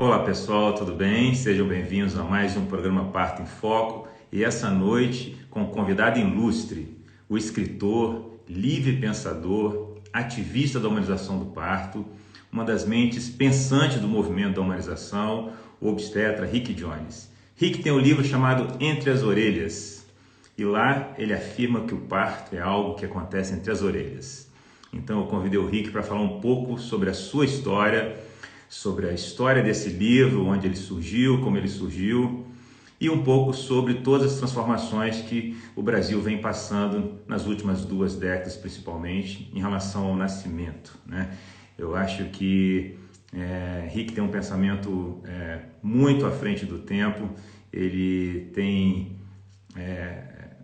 Olá pessoal, tudo bem? Sejam bem-vindos a mais um programa Parto em Foco e essa noite com um convidado ilustre, o escritor, livre pensador, ativista da humanização do parto, uma das mentes pensantes do movimento da humanização, o obstetra Rick Jones. Rick tem um livro chamado Entre as Orelhas e lá ele afirma que o parto é algo que acontece entre as orelhas. Então eu convidei o Rick para falar um pouco sobre a sua história, sobre a história desse livro, onde ele surgiu, como ele surgiu, e um pouco sobre todas as transformações que o Brasil vem passando nas últimas 2 décadas, principalmente em relação ao nascimento, né? Eu acho que Rick tem um pensamento muito à frente do tempo, ele tem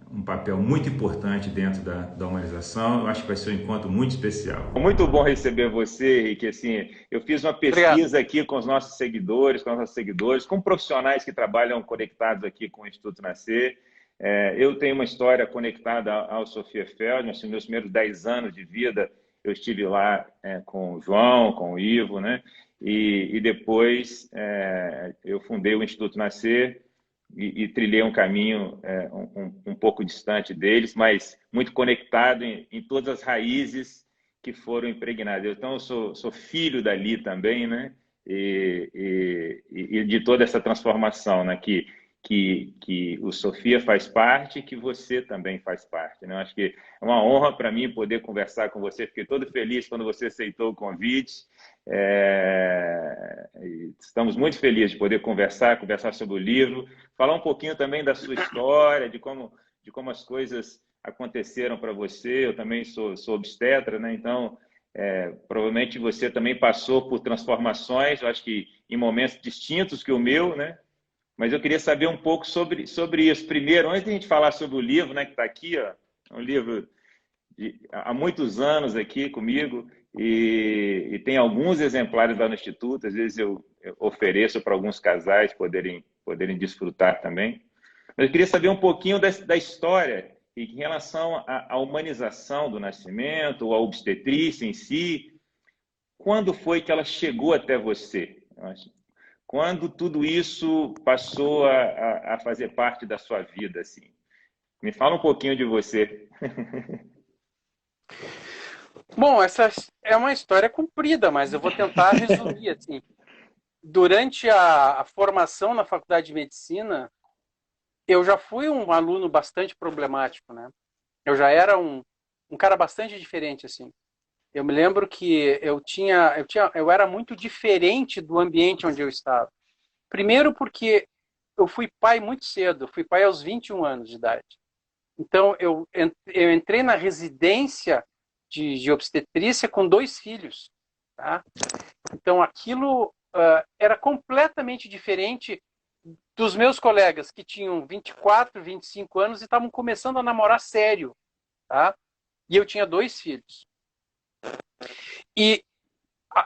um papel muito importante dentro da humanização. Eu acho que vai ser um encontro muito especial. Muito bom receber você, Henrique. Assim, eu fiz uma Obrigado. pesquisa aqui com os nossos seguidores, com profissionais que trabalham conectados aqui com o Instituto Nascer. Eu tenho uma história conectada ao Sofia Feldman. Assim, meus primeiros 10 anos de vida, eu estive lá com o João, com o Ivo, né? E depois eu fundei o Instituto Nascer e trilhei um caminho um pouco distante deles, mas muito conectado em todas as raízes que foram impregnadas. Então, eu sou filho dali também, né? E de toda essa transformação, né? Que o Sofia faz parte e que você também faz parte, né? Eu acho que é uma honra para mim poder conversar com você. Fiquei todo feliz quando você aceitou o convite. Estamos muito felizes de poder conversar sobre o livro, falar um pouquinho também da sua história, de como as coisas aconteceram para você. Eu também sou obstetra, né? Então, provavelmente você também passou por transformações, eu acho que em momentos distintos que o meu, né? Mas eu queria saber um pouco sobre isso. Primeiro, antes de a gente falar sobre o livro, né, que está aqui, ó, é um livro há muitos anos aqui comigo e tem alguns exemplares lá no Instituto. Às vezes eu ofereço para alguns casais poderem desfrutar também. Mas eu queria saber um pouquinho da história em relação à humanização do nascimento, à obstetrícia em si. Quando foi que ela chegou até você? Quando tudo isso passou a fazer parte da sua vida, assim? Me fala um pouquinho de você. Bom, essa é uma história comprida, mas eu vou tentar resumir assim. Durante a formação na Faculdade de Medicina, eu já fui um aluno bastante problemático, né? Eu já era um cara bastante diferente, assim. Eu me lembro que eu era muito diferente do ambiente onde eu estava. Primeiro porque eu fui pai muito cedo, fui pai aos 21 anos de idade. Então, eu entrei na residência de obstetrícia com 2 filhos. Tá? Então, aquilo era completamente diferente dos meus colegas que tinham 24, 25 anos e estavam começando a namorar sério. Tá? E eu tinha 2 filhos. E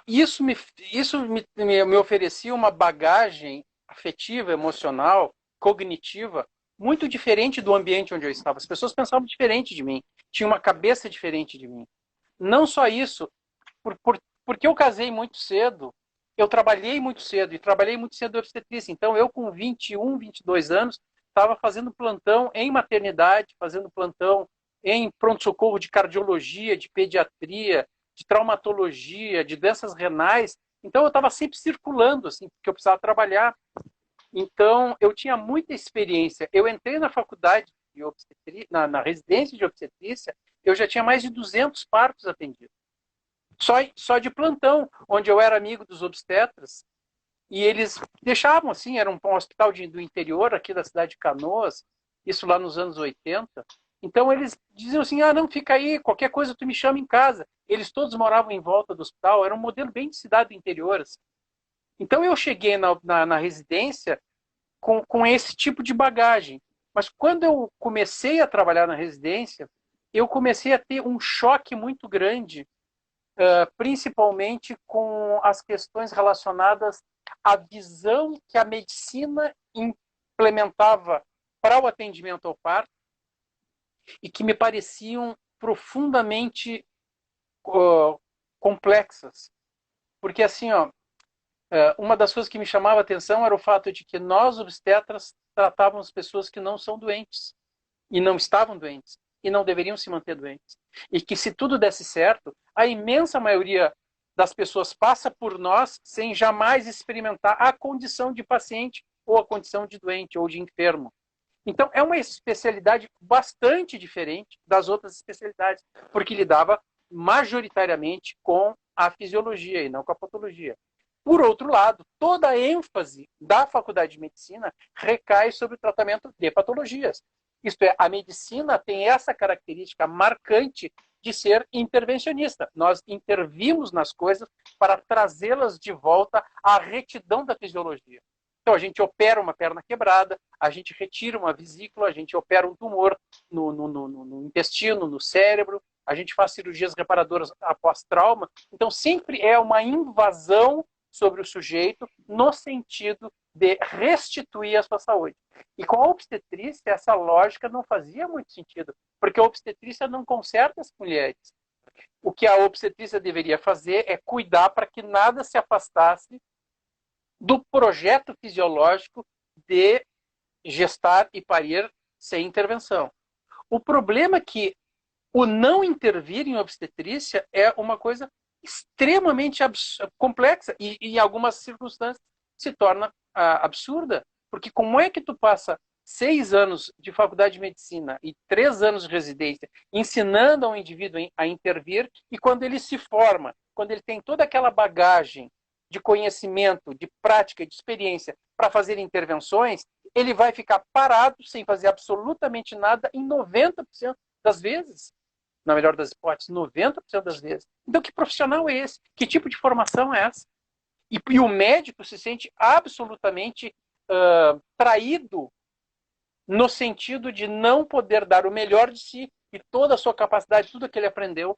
isso me oferecia uma bagagem afetiva, emocional, cognitiva, muito diferente do ambiente onde eu estava. As pessoas pensavam diferente de mim, tinham uma cabeça diferente de mim. Não só isso, porque eu casei muito cedo, eu trabalhei muito cedo, e trabalhei muito cedo em obstetrícia. Então, eu com 21, 22 anos, estava fazendo plantão em maternidade, fazendo plantão em pronto-socorro de cardiologia, de pediatria, de traumatologia, de doenças renais. Então, eu estava sempre circulando, assim, porque eu precisava trabalhar. Então, eu tinha muita experiência. Eu entrei na faculdade de obstetrícia, na residência de obstetrícia, eu já tinha mais de 200 partos atendidos. Só de plantão, onde eu era amigo dos obstetras, e eles deixavam, assim, era um hospital do interior, aqui da cidade de Canoas, isso lá nos anos 80. Então eles diziam assim, não, fica aí, qualquer coisa tu me chama em casa. Eles todos moravam em volta do hospital, era um modelo bem de cidade do interior. Assim. Então eu cheguei na residência com esse tipo de bagagem. Mas quando eu comecei a trabalhar na residência, eu comecei a ter um choque muito grande, principalmente com as questões relacionadas à visão que a medicina implementava para o atendimento ao parto e que me pareciam profundamente complexas. Porque assim, ó, Uma das coisas que me chamava a atenção era o fato de que nós, obstetras, tratávamos pessoas que não são doentes, e não estavam doentes, e não deveriam se manter doentes. E que se tudo desse certo, a imensa maioria das pessoas passa por nós sem jamais experimentar a condição de paciente, ou a condição de doente, ou de enfermo. Então, é uma especialidade bastante diferente das outras especialidades, porque lidava majoritariamente com a fisiologia e não com a patologia. Por outro lado, toda a ênfase da Faculdade de Medicina recai sobre o tratamento de patologias. Isto é, a medicina tem essa característica marcante de ser intervencionista. Nós intervimos nas coisas para trazê-las de volta à retidão da fisiologia. Então, a gente opera uma perna quebrada, a gente retira uma vesícula, a gente opera um tumor no intestino, no cérebro, a gente faz cirurgias reparadoras após trauma. Então, sempre é uma invasão sobre o sujeito no sentido de restituir a sua saúde. E com a obstetrícia, essa lógica não fazia muito sentido, porque a obstetrícia não conserta as mulheres. O que a obstetrícia deveria fazer é cuidar para que nada se afastasse do projeto fisiológico de gestar e parir sem intervenção. O problema é que o não intervir em obstetrícia é uma coisa extremamente complexa e, em algumas circunstâncias, se torna absurda. Porque como é que tu passa 6 anos de faculdade de medicina e 3 anos de residência ensinando ao indivíduo a intervir, e quando ele se forma, quando ele tem toda aquela bagagem de conhecimento, de prática, de experiência para fazer intervenções, ele vai ficar parado sem fazer absolutamente nada em 90% das vezes. Na melhor das hipóteses, 90% das vezes. Então, que profissional é esse? Que tipo de formação é essa? E o médico se sente absolutamente traído no sentido de não poder dar o melhor de si e toda a sua capacidade, tudo que ele aprendeu,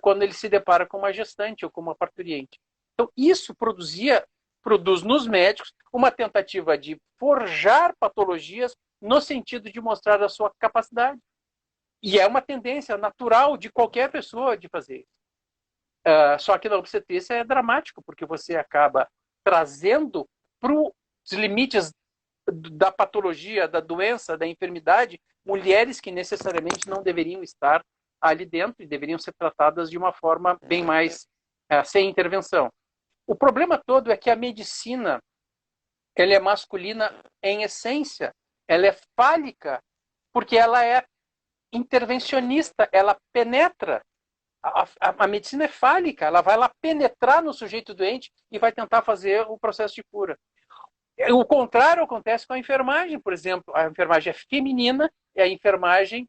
quando ele se depara com uma gestante ou com uma parturiente. Então, isso produz nos médicos uma tentativa de forjar patologias no sentido de mostrar a sua capacidade. E é uma tendência natural de qualquer pessoa de fazer isso. Só que na obstetrícia é dramático, porque você acaba trazendo para os limites da patologia, da doença, da enfermidade, mulheres que necessariamente não deveriam estar ali dentro e deveriam ser tratadas de uma forma bem mais sem intervenção. O problema todo é que a medicina ela é masculina em essência, ela é fálica, porque ela é intervencionista, ela penetra. A medicina é fálica, ela vai lá penetrar no sujeito doente e vai tentar fazer o processo de cura. O contrário acontece com a enfermagem, por exemplo. A enfermagem é feminina e a enfermagem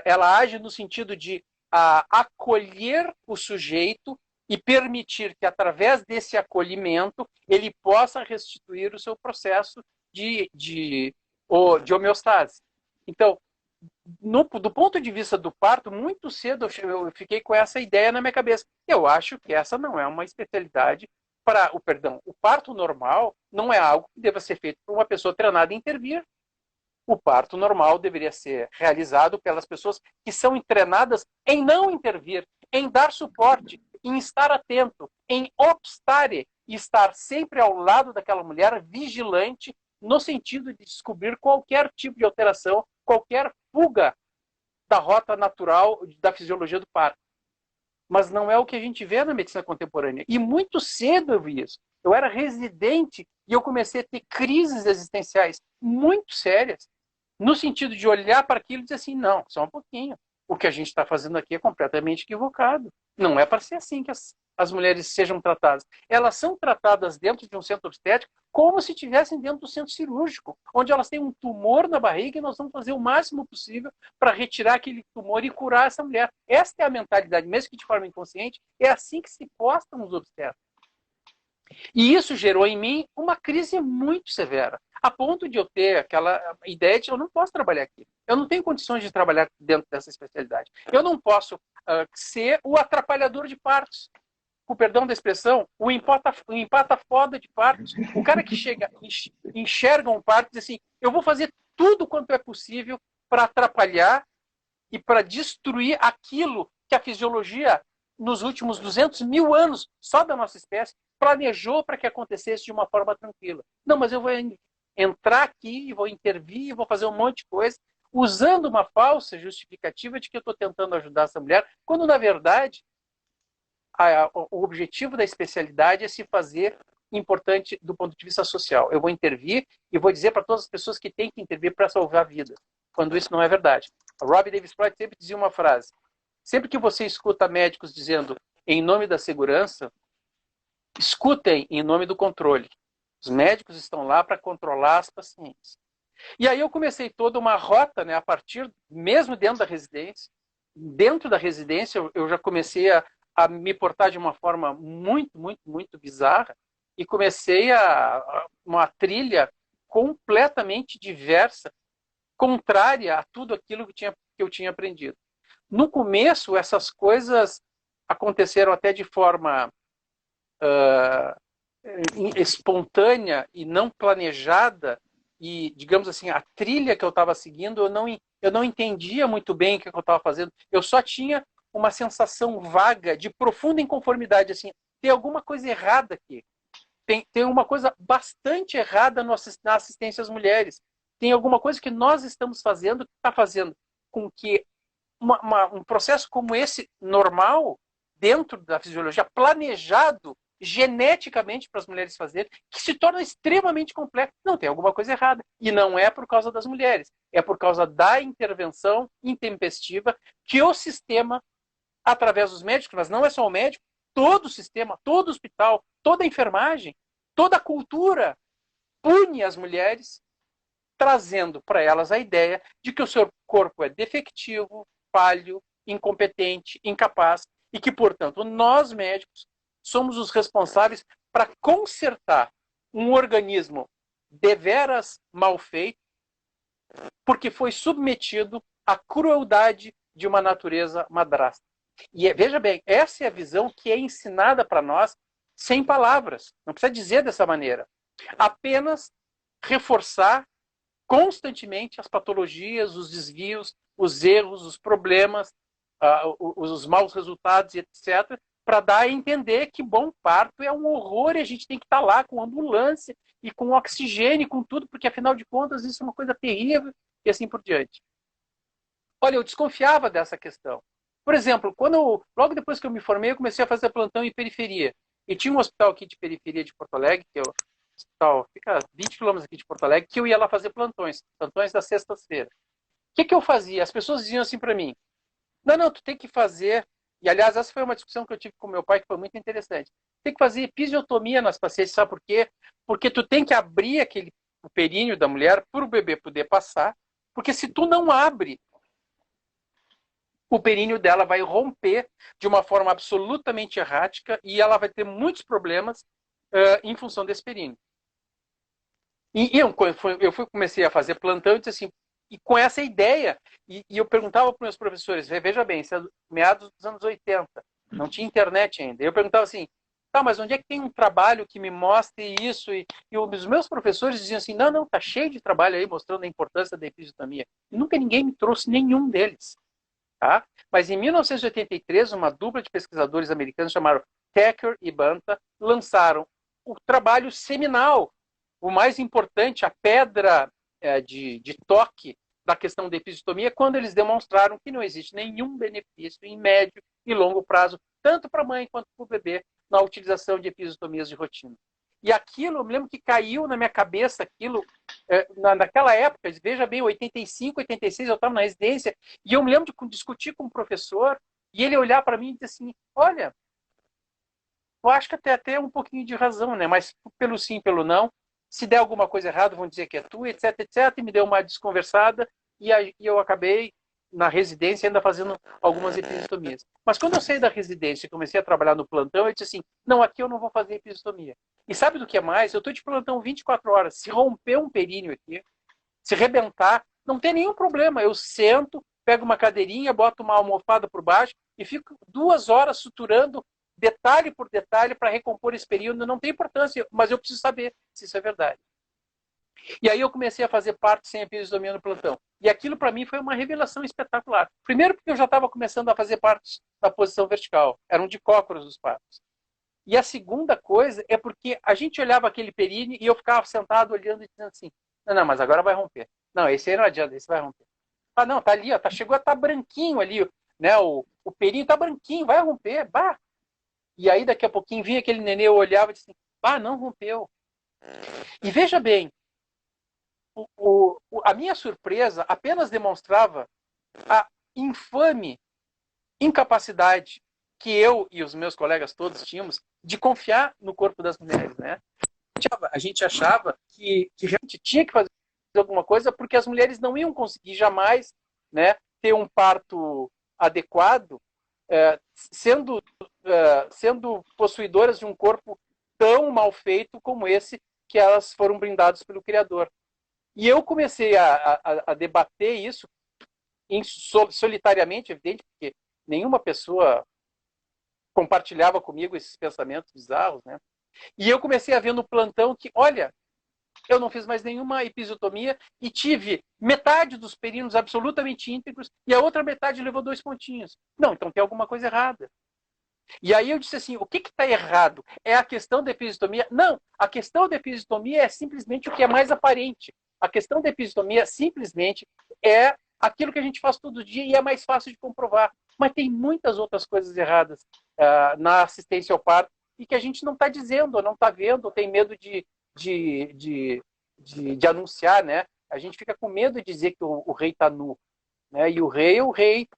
ela age no sentido de acolher o sujeito e permitir que, através desse acolhimento, ele possa restituir o seu processo de homeostase. Então, do ponto de vista do parto, muito cedo eu fiquei com essa ideia na minha cabeça. Eu acho que essa não é uma especialidade para o parto normal não é algo que deva ser feito por uma pessoa treinada em intervir. O parto normal deveria ser realizado pelas pessoas que são treinadas em não intervir, em dar suporte, em estar atento, em obstare e estar sempre ao lado daquela mulher vigilante no sentido de descobrir qualquer tipo de alteração, qualquer fuga da rota natural da fisiologia do parto. Mas não é o que a gente vê na medicina contemporânea. E muito cedo eu vi isso. Eu era residente e eu comecei a ter crises existenciais muito sérias, no sentido de olhar para aquilo e dizer assim, não, só um pouquinho. O que a gente está fazendo aqui é completamente equivocado. Não é para ser assim que as mulheres sejam tratadas. Elas são tratadas dentro de um centro obstétrico como se estivessem dentro do centro cirúrgico, onde elas têm um tumor na barriga e nós vamos fazer o máximo possível para retirar aquele tumor e curar essa mulher. Esta é a mentalidade, mesmo que de forma inconsciente, é assim que se postam os obstetras. E isso gerou em mim uma crise muito severa, a ponto de eu ter aquela ideia de eu não posso trabalhar aqui. Eu não tenho condições de trabalhar dentro dessa especialidade. Eu não posso ser o atrapalhador de partos. Com perdão da expressão, o empata foda de partos. O cara que chega, enxerga um parto e diz assim, eu vou fazer tudo quanto é possível para atrapalhar e para destruir aquilo que a fisiologia, nos últimos 200 mil anos, só da nossa espécie, planejou para que acontecesse de uma forma tranquila. Não, mas eu vou entrar aqui e vou intervir e vou fazer um monte de coisa, usando uma falsa justificativa de que eu estou tentando ajudar essa mulher, quando, na verdade, o objetivo da especialidade é se fazer importante do ponto de vista social. Eu vou intervir e vou dizer para todas as pessoas que têm que intervir para salvar vidas, quando isso não é verdade. A Robbie Davis-Price sempre dizia uma frase: sempre que você escuta médicos dizendo em nome da segurança, escutem em nome do controle. Os médicos estão lá para controlar as pacientes. E aí eu comecei toda uma rota, né, a partir, mesmo dentro da residência. Dentro da residência eu já comecei a me portar de uma forma muito, muito, muito bizarra e comecei uma trilha completamente diversa, contrária a tudo aquilo que eu tinha aprendido. No começo, essas coisas aconteceram até de forma espontânea e não planejada, e, digamos assim, a trilha que eu estava seguindo, eu não entendia muito bem o que eu estava fazendo. Eu só tinha uma sensação vaga de profunda inconformidade, assim, tem alguma coisa errada aqui. Tem uma coisa bastante errada na assistência às mulheres. Tem alguma coisa que nós estamos fazendo que está fazendo com que um processo como esse, normal, dentro da fisiologia, planejado geneticamente para as mulheres fazerem, que se torna extremamente complexo. Não, tem alguma coisa errada. E não é por causa das mulheres. É por causa da intervenção intempestiva que o sistema, através dos médicos, mas não é só o médico, todo o sistema, todo o hospital, toda a enfermagem, toda a cultura pune as mulheres, trazendo para elas a ideia de que o seu corpo é defectivo, falho, incompetente, incapaz, e que, portanto, nós médicos somos os responsáveis para consertar um organismo deveras mal feito, porque foi submetido à crueldade de uma natureza madrasta. E veja bem, essa é a visão que é ensinada para nós sem palavras. Não precisa dizer dessa maneira. Apenas reforçar constantemente as patologias, os desvios, os erros, os problemas, os maus resultados, etc., para dar a entender que bom parto é um horror e a gente tem que estar lá com ambulância e com oxigênio, com tudo, porque afinal de contas isso é uma coisa terrível e assim por diante. Olha, eu desconfiava dessa questão. Por exemplo, logo depois que eu me formei, eu comecei a fazer plantão em periferia. E tinha um hospital aqui de periferia de Porto Alegre, que é o hospital, fica 20 quilômetros aqui de Porto Alegre, que eu ia lá fazer plantões das sextas-feiras. O que eu fazia? As pessoas diziam assim para mim: não, tu tem que fazer. E, aliás, essa foi uma discussão que eu tive com meu pai, que foi muito interessante. Tem que fazer episiotomia nas pacientes, sabe por quê? Porque tu tem que abrir o períneo da mulher para o bebê poder passar, porque se tu não abre, o períneo dela vai romper de uma forma absolutamente errática e ela vai ter muitos problemas em função desse períneo. E comecei a fazer plantão e disse assim, e com essa ideia, e eu perguntava para os meus professores, veja bem, isso é meados dos anos 80, não tinha internet ainda. Eu perguntava assim, tá, mas onde é que tem um trabalho que me mostre isso? E os meus professores diziam assim, não, tá cheio de trabalho aí mostrando a importância da episiotomia. E nunca ninguém me trouxe nenhum deles. Tá? Mas em 1983, uma dupla de pesquisadores americanos chamaram Tecker e Banta lançaram o trabalho seminal, o mais importante, a pedra de toque da questão da episiotomia, quando eles demonstraram que não existe nenhum benefício em médio e longo prazo, tanto para a mãe quanto para o bebê, na utilização de episiotomias de rotina. E aquilo, eu me lembro que caiu na minha cabeça aquilo, naquela época, veja bem, 85, 86, eu estava na residência, e eu me lembro de discutir com um professor, e ele olhar para mim e dizer assim, olha, eu acho que até um pouquinho de razão, né? Mas pelo sim, pelo não, se der alguma coisa errada, vão dizer que é tu, etc, etc, e me deu uma desconversada, e eu acabei na residência ainda fazendo algumas episiotomias. Mas quando eu saí da residência e comecei a trabalhar no plantão, eu disse assim, não, aqui eu não vou fazer episiotomia. E sabe do que é mais? Eu estou de plantão 24 horas. Se romper um períneo aqui, se rebentar, não tem nenhum problema. Eu sento, pego uma cadeirinha, boto uma almofada por baixo e fico 2 horas suturando detalhe por detalhe para recompor esse período. Não tem importância, mas eu preciso saber se isso é verdade. E aí eu comecei a fazer parte sem episiotomia no plantão. E aquilo para mim foi uma revelação espetacular. Primeiro porque eu já estava começando a fazer parte da posição vertical. Eram de cócoras os partos. E a segunda coisa é porque a gente olhava aquele períneo e eu ficava sentado olhando e dizendo assim, não, mas agora vai romper. Não, esse aí não adianta, esse vai romper. Ah, não, tá ali, ó, chegou a estar branquinho ali, né? O períneo tá branquinho, vai romper, bah. E aí daqui a pouquinho vinha aquele nenê, eu olhava e disse assim, bah, não rompeu. E veja bem, a minha surpresa apenas demonstrava a infame incapacidade que eu e os meus colegas todos tínhamos de confiar no corpo das mulheres, né? A gente achava que realmente tinha que fazer alguma coisa porque as mulheres não iam conseguir jamais, né, ter um parto adequado, sendo possuidoras de um corpo tão mal feito como esse que elas foram brindadas pelo Criador. E eu comecei a debater isso solitariamente, evidente, porque nenhuma pessoa compartilhava comigo esses pensamentos bizarros, né? E eu comecei a ver no plantão que, olha, eu não fiz mais nenhuma episiotomia e tive metade dos perinos absolutamente íntegros e a outra metade levou 2 pontinhos. Não, então tem alguma coisa errada. E aí eu disse assim, o que está errado? É a questão da episiotomia? Não, a questão da episiotomia é simplesmente o que é mais aparente. A questão da episiotomia simplesmente é aquilo que a gente faz todo dia e é mais fácil de comprovar. Mas tem muitas outras coisas erradas na assistência ao parto e que a gente não está dizendo, ou não está vendo, ou tem medo de anunciar, né? A gente fica com medo de dizer que o rei está nu, né? E o rei é o rei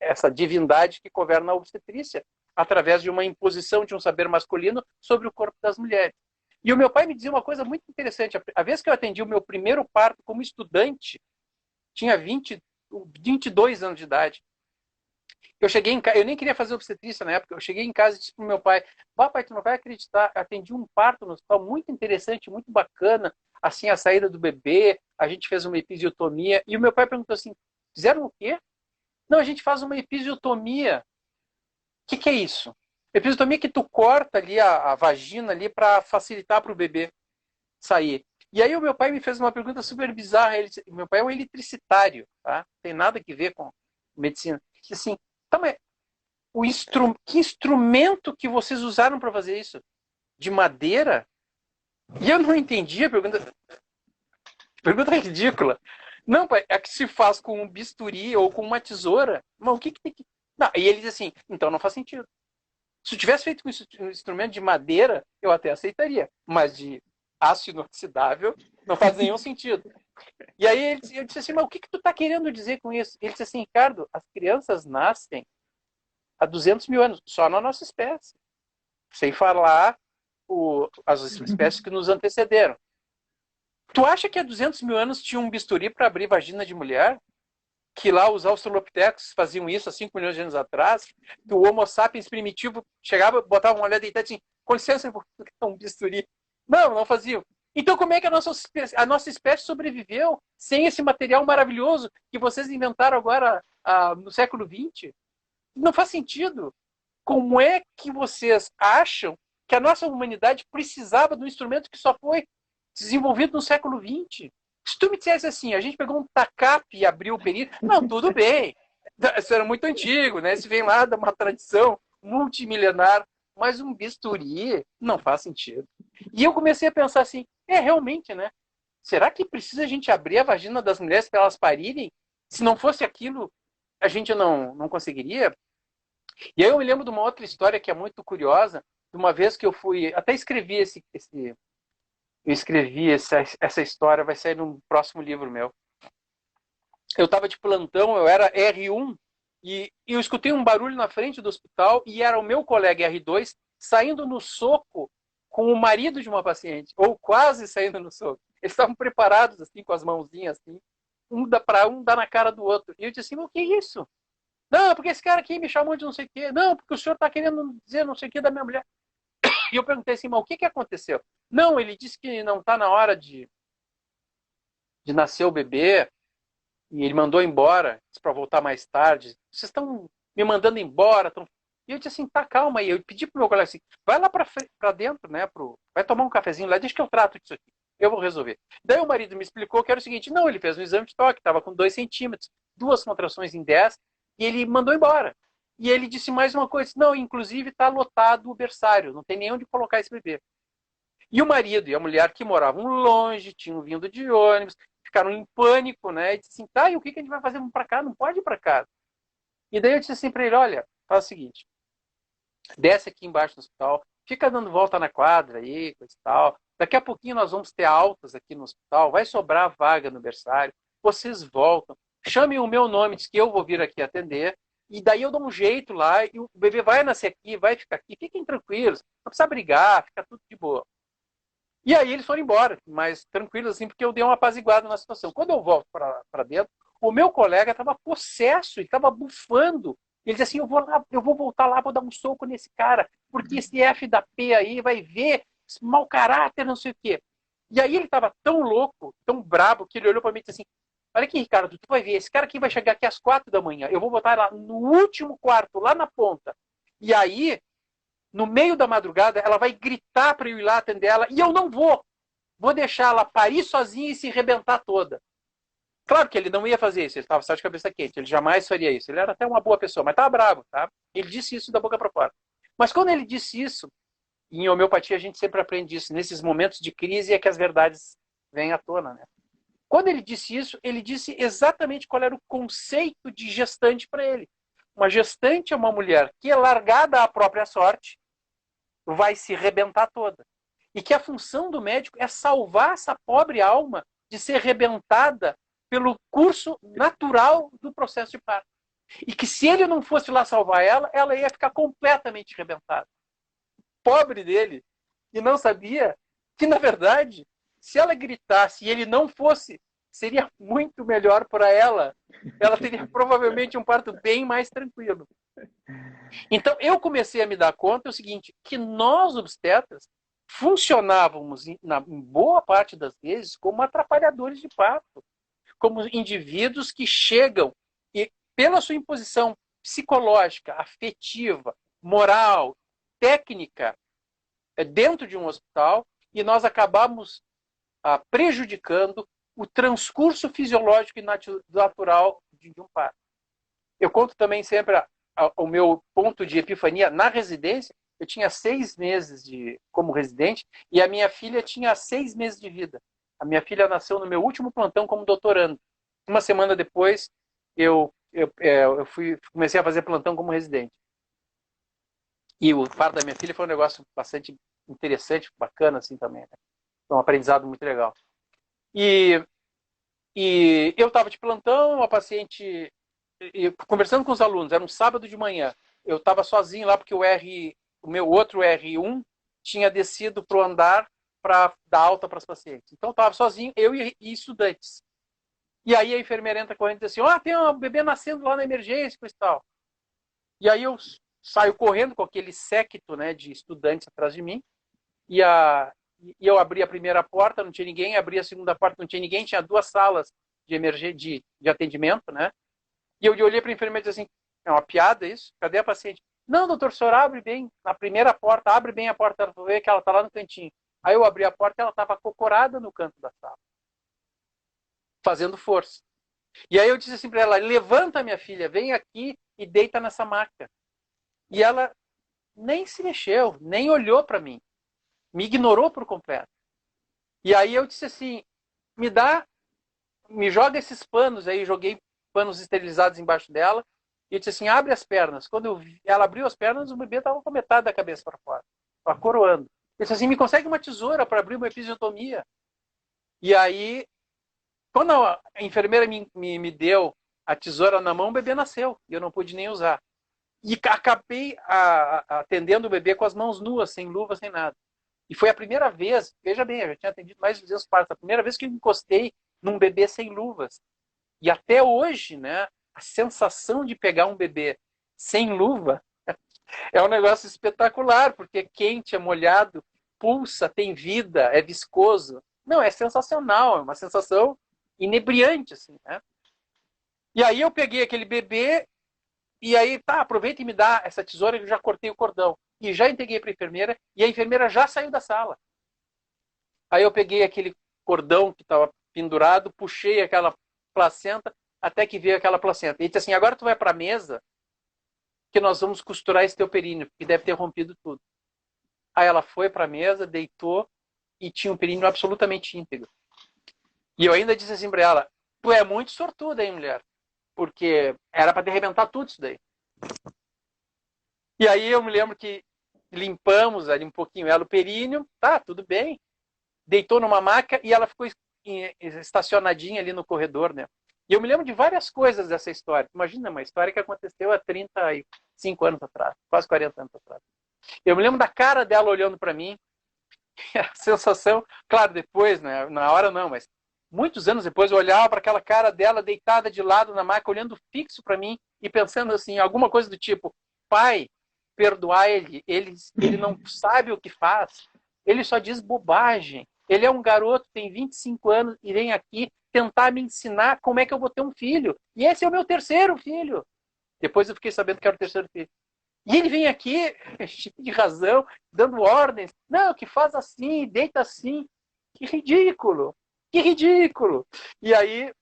essa divindade que governa a obstetrícia através de uma imposição de um saber masculino sobre o corpo das mulheres. E o meu pai me dizia uma coisa muito interessante. A vez que eu atendi o meu primeiro parto como estudante, tinha 22 anos de idade. Eu cheguei em casa, eu nem queria fazer obstetrícia na época, eu cheguei em casa e disse pro meu pai, papai, tu não vai acreditar, atendi um parto no hospital muito interessante, muito bacana, assim, a saída do bebê, a gente fez uma episiotomia, e o meu pai perguntou assim, fizeram o quê? Não, a gente faz uma episiotomia. O que é isso? Episiotomia é que tu corta ali a vagina ali para facilitar para o bebê sair. E aí o meu pai me fez uma pergunta super bizarra. Meu pai é um eletricitário, tá? Não tem nada a ver com medicina. Disse assim, tá, mas que instrumento que vocês usaram para fazer isso? De madeira? E eu não entendi a pergunta. Pergunta ridícula. Não, pai, é que se faz com um bisturi ou com uma tesoura. Mas o que tem que... Não, e ele diz assim, então não faz sentido. Se eu tivesse feito com um instrumento de madeira, eu até aceitaria. Mas de aço inoxidável, não faz nenhum sentido. E aí eu disse assim, mas o que tu está querendo dizer com isso? Ele disse assim, Ricardo, as crianças nascem há 200 mil anos, só na nossa espécie. Sem falar as espécies que nos antecederam. Tu acha que há 200 mil anos tinha um bisturi para abrir vagina de mulher? Que lá os australopithecus faziam isso há 5 milhões de anos atrás? Que o Homo sapiens primitivo chegava, botava uma mulher deitada e dizia, com licença, um bisturi. Não, não faziam. Então como é que a nossa espécie sobreviveu sem esse material maravilhoso que vocês inventaram agora no século XX? Não faz sentido. Como é que vocês acham que a nossa humanidade precisava de um instrumento que só foi desenvolvido no século XX? Se tu me dissesse assim, a gente pegou um tacape e abriu o períneo, não, tudo bem. Isso era muito antigo, né? Isso vem lá de uma tradição multimilenar, mas um bisturi não faz sentido. E eu comecei a pensar assim, realmente, né? Será que precisa a gente abrir a vagina das mulheres para elas parirem? Se não fosse aquilo, a gente não conseguiria? E aí eu me lembro de uma outra história que é muito curiosa, de uma vez que eu fui, até escrevi eu escrevi essa história, vai sair num próximo livro meu. Eu estava de plantão, eu era R1, e eu escutei um barulho na frente do hospital, e era o meu colega R2 saindo no soco com o marido de uma paciente, ou quase saindo no soco. Eles estavam preparados, assim, com as mãozinhas, assim, um dá na cara do outro. E eu disse assim, o que é isso? Não, porque esse cara aqui me chamou de não sei o quê. Não, porque o senhor está querendo dizer não sei o quê da minha mulher. E eu perguntei assim, mas o que aconteceu? Não, ele disse que não está na hora de nascer o bebê e ele mandou embora para voltar mais tarde. Vocês estão me mandando embora. E eu disse assim, tá, calma aí. Eu pedi pro meu colega assim, vai lá para dentro, né? Vai tomar um cafezinho lá, deixa que eu trato disso aqui. Eu vou resolver. Daí o marido me explicou que era o seguinte, não, ele fez um exame de toque, estava com 2 centímetros, 2 contrações em 10, e ele mandou embora. E ele disse mais uma coisa, não, inclusive está lotado o berçário, não tem nem onde colocar esse bebê. E o marido e a mulher que moravam longe, tinham vindo de ônibus, ficaram em pânico, né? E disse assim, tá, e o que a gente vai fazer? Vamos para cá? Não pode ir para casa. E daí eu disse assim para ele, olha, faz o seguinte, desce aqui embaixo do hospital, fica dando volta na quadra aí, coisa e tal. Daqui a pouquinho nós vamos ter altas aqui no hospital, vai sobrar vaga no berçário, vocês voltam, chamem o meu nome, diz que eu vou vir aqui atender, e daí eu dou um jeito lá, e o bebê vai nascer aqui, vai ficar aqui, fiquem tranquilos, não precisa brigar, fica tudo de boa. E aí eles foram embora, mas tranquilos assim, porque eu dei uma apaziguada na situação. Quando eu volto para dentro, o meu colega estava possesso, ele estava bufando. Ele disse assim, eu vou voltar lá, vou dar um soco nesse cara, porque esse F da P aí vai ver, esse mau caráter, não sei o quê. E aí ele estava tão louco, tão brabo, que ele olhou para mim e disse assim, olha aqui, Ricardo, tu vai ver, esse cara aqui vai chegar aqui às 4 da manhã, eu vou botar lá no último quarto, lá na ponta. E aí, no meio da madrugada, ela vai gritar para eu ir lá atender ela, e eu não vou. Vou deixar ela parir sozinha e se arrebentar toda. Claro que ele não ia fazer isso, ele estava só de cabeça quente, ele jamais faria isso. Ele era até uma boa pessoa, mas estava bravo, tá? Ele disse isso da boca para fora. Mas quando ele disse isso, em homeopatia a gente sempre aprende isso, nesses momentos de crise é que as verdades vêm à tona, né? Quando ele disse isso, ele disse exatamente qual era o conceito de gestante para ele. Uma gestante é uma mulher que é largada à própria sorte, vai se rebentar toda. E que a função do médico é salvar essa pobre alma de ser rebentada pelo curso natural do processo de parto. E que se ele não fosse lá salvar ela, ela ia ficar completamente rebentada. Pobre dele. E não sabia que, na verdade, se ela gritasse e ele não fosse, seria muito melhor para ela. Ela teria provavelmente um parto bem mais tranquilo. Então, eu comecei a me dar conta do seguinte, que nós, obstetras, funcionávamos, em boa parte das vezes, como atrapalhadores de parto. Como indivíduos que chegam e, pela sua imposição psicológica, afetiva, moral, técnica, dentro de um hospital, e nós acabamos prejudicando o transcurso fisiológico e natural de um parto. Eu conto também sempre o meu ponto de epifania na residência. Eu tinha 6 meses como residente e a minha filha tinha 6 meses de vida. A minha filha nasceu no meu último plantão como doutorando. Uma semana depois, eu comecei a fazer plantão como residente. E o parto da minha filha foi um negócio bastante interessante, bacana assim também. Né? Foi um aprendizado muito legal. E eu estava de plantão, a paciente... conversando com os alunos, era um sábado de manhã. Eu estava sozinho lá porque o meu outro R1 tinha descido para o andar para dar alta para as pacientes. Então eu estava sozinho, eu e estudantes. E aí a enfermeira entra correndo e diz assim, tem um bebê nascendo lá na emergência e tal. E aí eu saio correndo com aquele séquito, né, de estudantes atrás de mim. E eu abri a primeira porta, não tinha ninguém. Abri a segunda porta, não tinha ninguém. Tinha 2 salas de atendimento, né? E eu olhei para a enfermeira e disse assim, é uma piada isso? Cadê a paciente? Não, doutor, o senhor abre bem na primeira porta, abre bem a porta, ela vê que ela está lá no cantinho. Aí eu abri a porta e ela estava acocorada no canto da sala, fazendo força. E aí eu disse assim para ela, levanta minha filha, vem aqui e deita nessa maca. E ela nem se mexeu, nem olhou para mim, me ignorou por completo. E aí eu disse assim, me joga esses panos aí, joguei panos esterilizados embaixo dela, e eu disse assim, abre as pernas. Quando ela abriu as pernas, o bebê estava com metade da cabeça para fora, estava coroando. Eu disse assim, me consegue uma tesoura para abrir uma episiotomia? E aí, quando a enfermeira me deu a tesoura na mão, o bebê nasceu, e eu não pude nem usar. E acabei atendendo o bebê com as mãos nuas, sem luva, sem nada. E foi a primeira vez, veja bem, eu já tinha atendido mais de 200 partos, a primeira vez que eu encostei num bebê sem luvas. E até hoje, né, a sensação de pegar um bebê sem luva é um negócio espetacular, porque é quente, é molhado, pulsa, tem vida, é viscoso. Não, é sensacional, é uma sensação inebriante, assim, né? E aí eu peguei aquele bebê e aí, aproveita e me dá essa tesoura que eu já cortei o cordão. E já entreguei para a enfermeira e a enfermeira já saiu da sala. Aí eu peguei aquele cordão que estava pendurado, puxei aquela placenta até que veio aquela placenta. E disse assim, agora tu vai para a mesa que nós vamos costurar esse teu períneo, que deve ter rompido tudo. Aí ela foi para a mesa, deitou e tinha um períneo absolutamente íntegro. E eu ainda disse assim para ela, tu é muito sortuda, hein, mulher? Porque era para arrebentar tudo isso daí. E aí eu me lembro que limpamos ali um pouquinho ela o períneo, tá, tudo bem. Deitou numa maca e ela ficou estacionadinha ali no corredor, né? E eu me lembro de várias coisas dessa história. Imagina, uma história que aconteceu há 35 anos atrás, quase 40 anos atrás. Eu me lembro da cara dela olhando para mim, a sensação, claro, depois, né, na hora não, mas muitos anos depois eu olhava para aquela cara dela deitada de lado na maca, olhando fixo para mim e pensando assim, alguma coisa do tipo, pai, perdoar ele não sabe o que faz, ele só diz bobagem, ele é um garoto, tem 25 anos e vem aqui tentar me ensinar como é que eu vou ter um filho, e esse é o meu terceiro filho. Depois eu fiquei sabendo que era o terceiro filho. E ele vem aqui, cheio de razão, dando ordens. Não, que faz assim, deita assim. Que ridículo! Que ridículo! E aí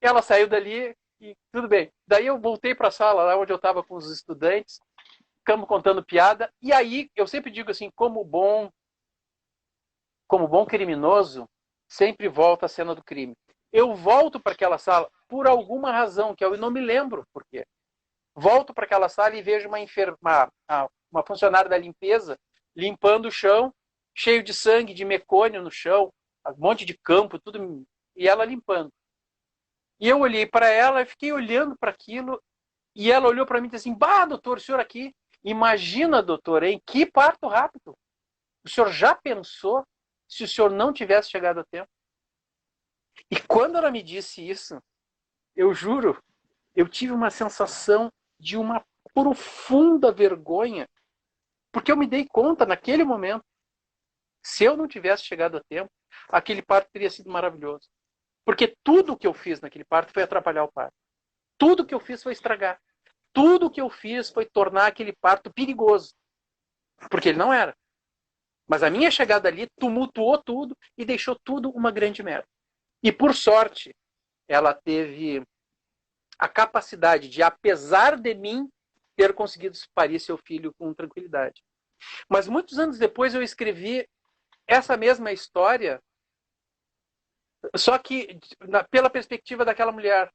ela saiu dali e tudo bem. Daí eu voltei para a sala lá onde eu estava com os estudantes, ficamos contando piada. E aí eu sempre digo assim, como bom criminoso, sempre volta à cena do crime. Eu volto para aquela sala por alguma razão, que eu não me lembro por quê. Volto para aquela sala e vejo uma funcionária da limpeza limpando o chão, cheio de sangue, de mecônio no chão, um monte de campo, tudo, e ela limpando. E eu olhei para ela e fiquei olhando para aquilo, e ela olhou para mim e disse assim, bah, doutor, o senhor aqui, imagina, doutor, hein, que parto rápido. O senhor já pensou se o senhor não tivesse chegado a tempo? E quando ela me disse isso, eu juro, eu tive uma sensação de uma profunda vergonha, porque eu me dei conta naquele momento, se eu não tivesse chegado a tempo, aquele parto teria sido maravilhoso. Porque tudo que eu fiz naquele parto foi atrapalhar o parto. Tudo que eu fiz foi estragar. Tudo que eu fiz foi tornar aquele parto perigoso. Porque ele não era. Mas a minha chegada ali tumultuou tudo e deixou tudo uma grande merda. E por sorte, ela teve a capacidade de, apesar de mim, ter conseguido parir seu filho com tranquilidade. Mas muitos anos depois eu escrevi essa mesma história, só que pela perspectiva daquela mulher.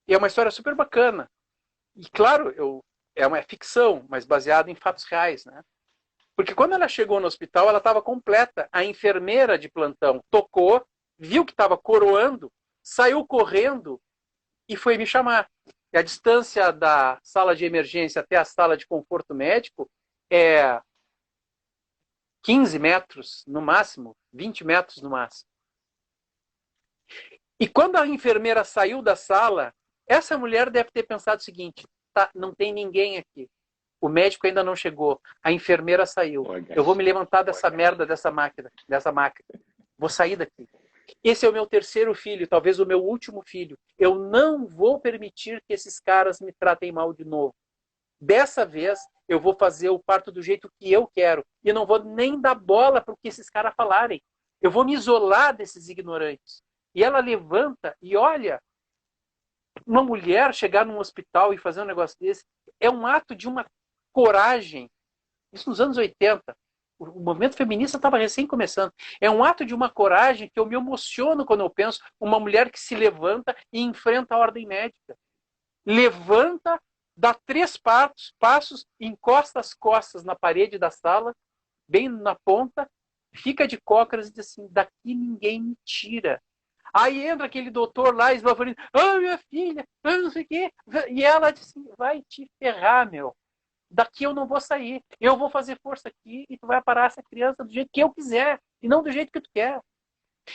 E é uma história super bacana. E claro, é uma ficção, mas baseada em fatos reais, né? Porque quando ela chegou no hospital, ela estava completa. A enfermeira de plantão tocou, viu que estava coroando, saiu correndo e foi me chamar. E a distância da sala de emergência até a sala de conforto médico é 15 metros no máximo, 20 metros no máximo. E quando a enfermeira saiu da sala, essa mulher deve ter pensado o seguinte, tá, não tem ninguém aqui. O médico ainda não chegou, a enfermeira saiu. Eu vou me levantar dessa merda, dessa máquina. Vou sair daqui. Esse é o meu terceiro filho, talvez o meu último filho. Eu não vou permitir que esses caras me tratem mal de novo. Dessa vez, eu vou fazer o parto do jeito que eu quero. E não vou nem dar bola para o que esses caras falarem. Eu vou me isolar desses ignorantes. E ela levanta e olha, uma mulher chegar num hospital e fazer um negócio desse é um ato de uma coragem. Isso nos anos 80. O movimento feminista estava recém começando. É um ato de uma coragem que eu me emociono quando eu penso uma mulher que se levanta e enfrenta a ordem médica. Levanta, dá 3 passos, encosta as costas na parede da sala, bem na ponta, fica de cócoras e diz assim, daqui ninguém me tira. Aí entra aquele doutor lá, esbaforindo, minha filha, não sei o quê. E ela diz assim, vai te ferrar, meu. Daqui eu não vou sair. Eu vou fazer força aqui e tu vai parar essa criança do jeito que eu quiser e não do jeito que tu quer.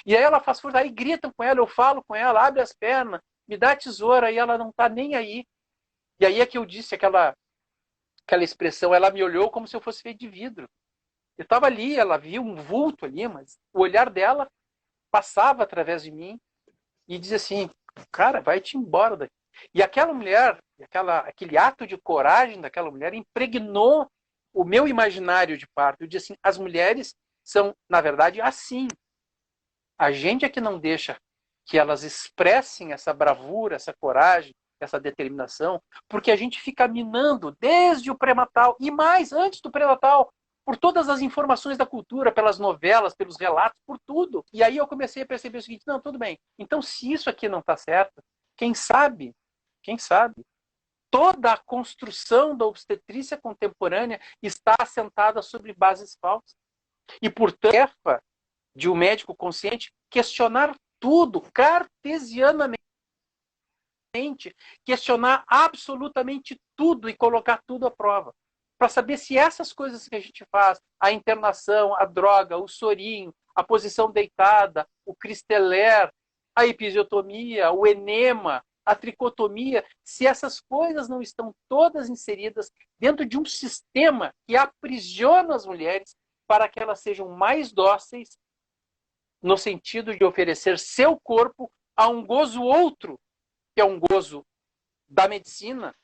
E aí ela faz força, aí gritam com ela, eu falo com ela, abre as pernas, me dá a tesoura e ela não tá nem aí. E aí é que eu disse aquela expressão, ela me olhou como se eu fosse feito de vidro. Eu estava ali, ela viu um vulto ali, mas o olhar dela passava através de mim e dizia assim, cara, vai-te embora daqui. E aquela mulher, aquele ato de coragem daquela mulher impregnou o meu imaginário de parto. Eu disse assim, as mulheres são, na verdade, assim. A gente é que não deixa que elas expressem essa bravura, essa coragem, essa determinação, porque a gente fica minando desde o pré-natal e mais antes do pré-natal, por todas as informações da cultura, pelas novelas, pelos relatos, por tudo. E aí eu comecei a perceber o seguinte, não, tudo bem. Então, se isso aqui não está certo, quem sabe, toda a construção da obstetrícia contemporânea está assentada sobre bases falsas. E, portanto, tarefa de um médico consciente questionar tudo cartesianamente, questionar absolutamente tudo e colocar tudo à prova. Para saber se essas coisas que a gente faz, a internação, a droga, o sorinho, a posição deitada, o cristeler, a episiotomia, o enema, a tricotomia, se essas coisas não estão todas inseridas dentro de um sistema que aprisiona as mulheres para que elas sejam mais dóceis, no sentido de oferecer seu corpo a um gozo outro, que é um gozo da medicina,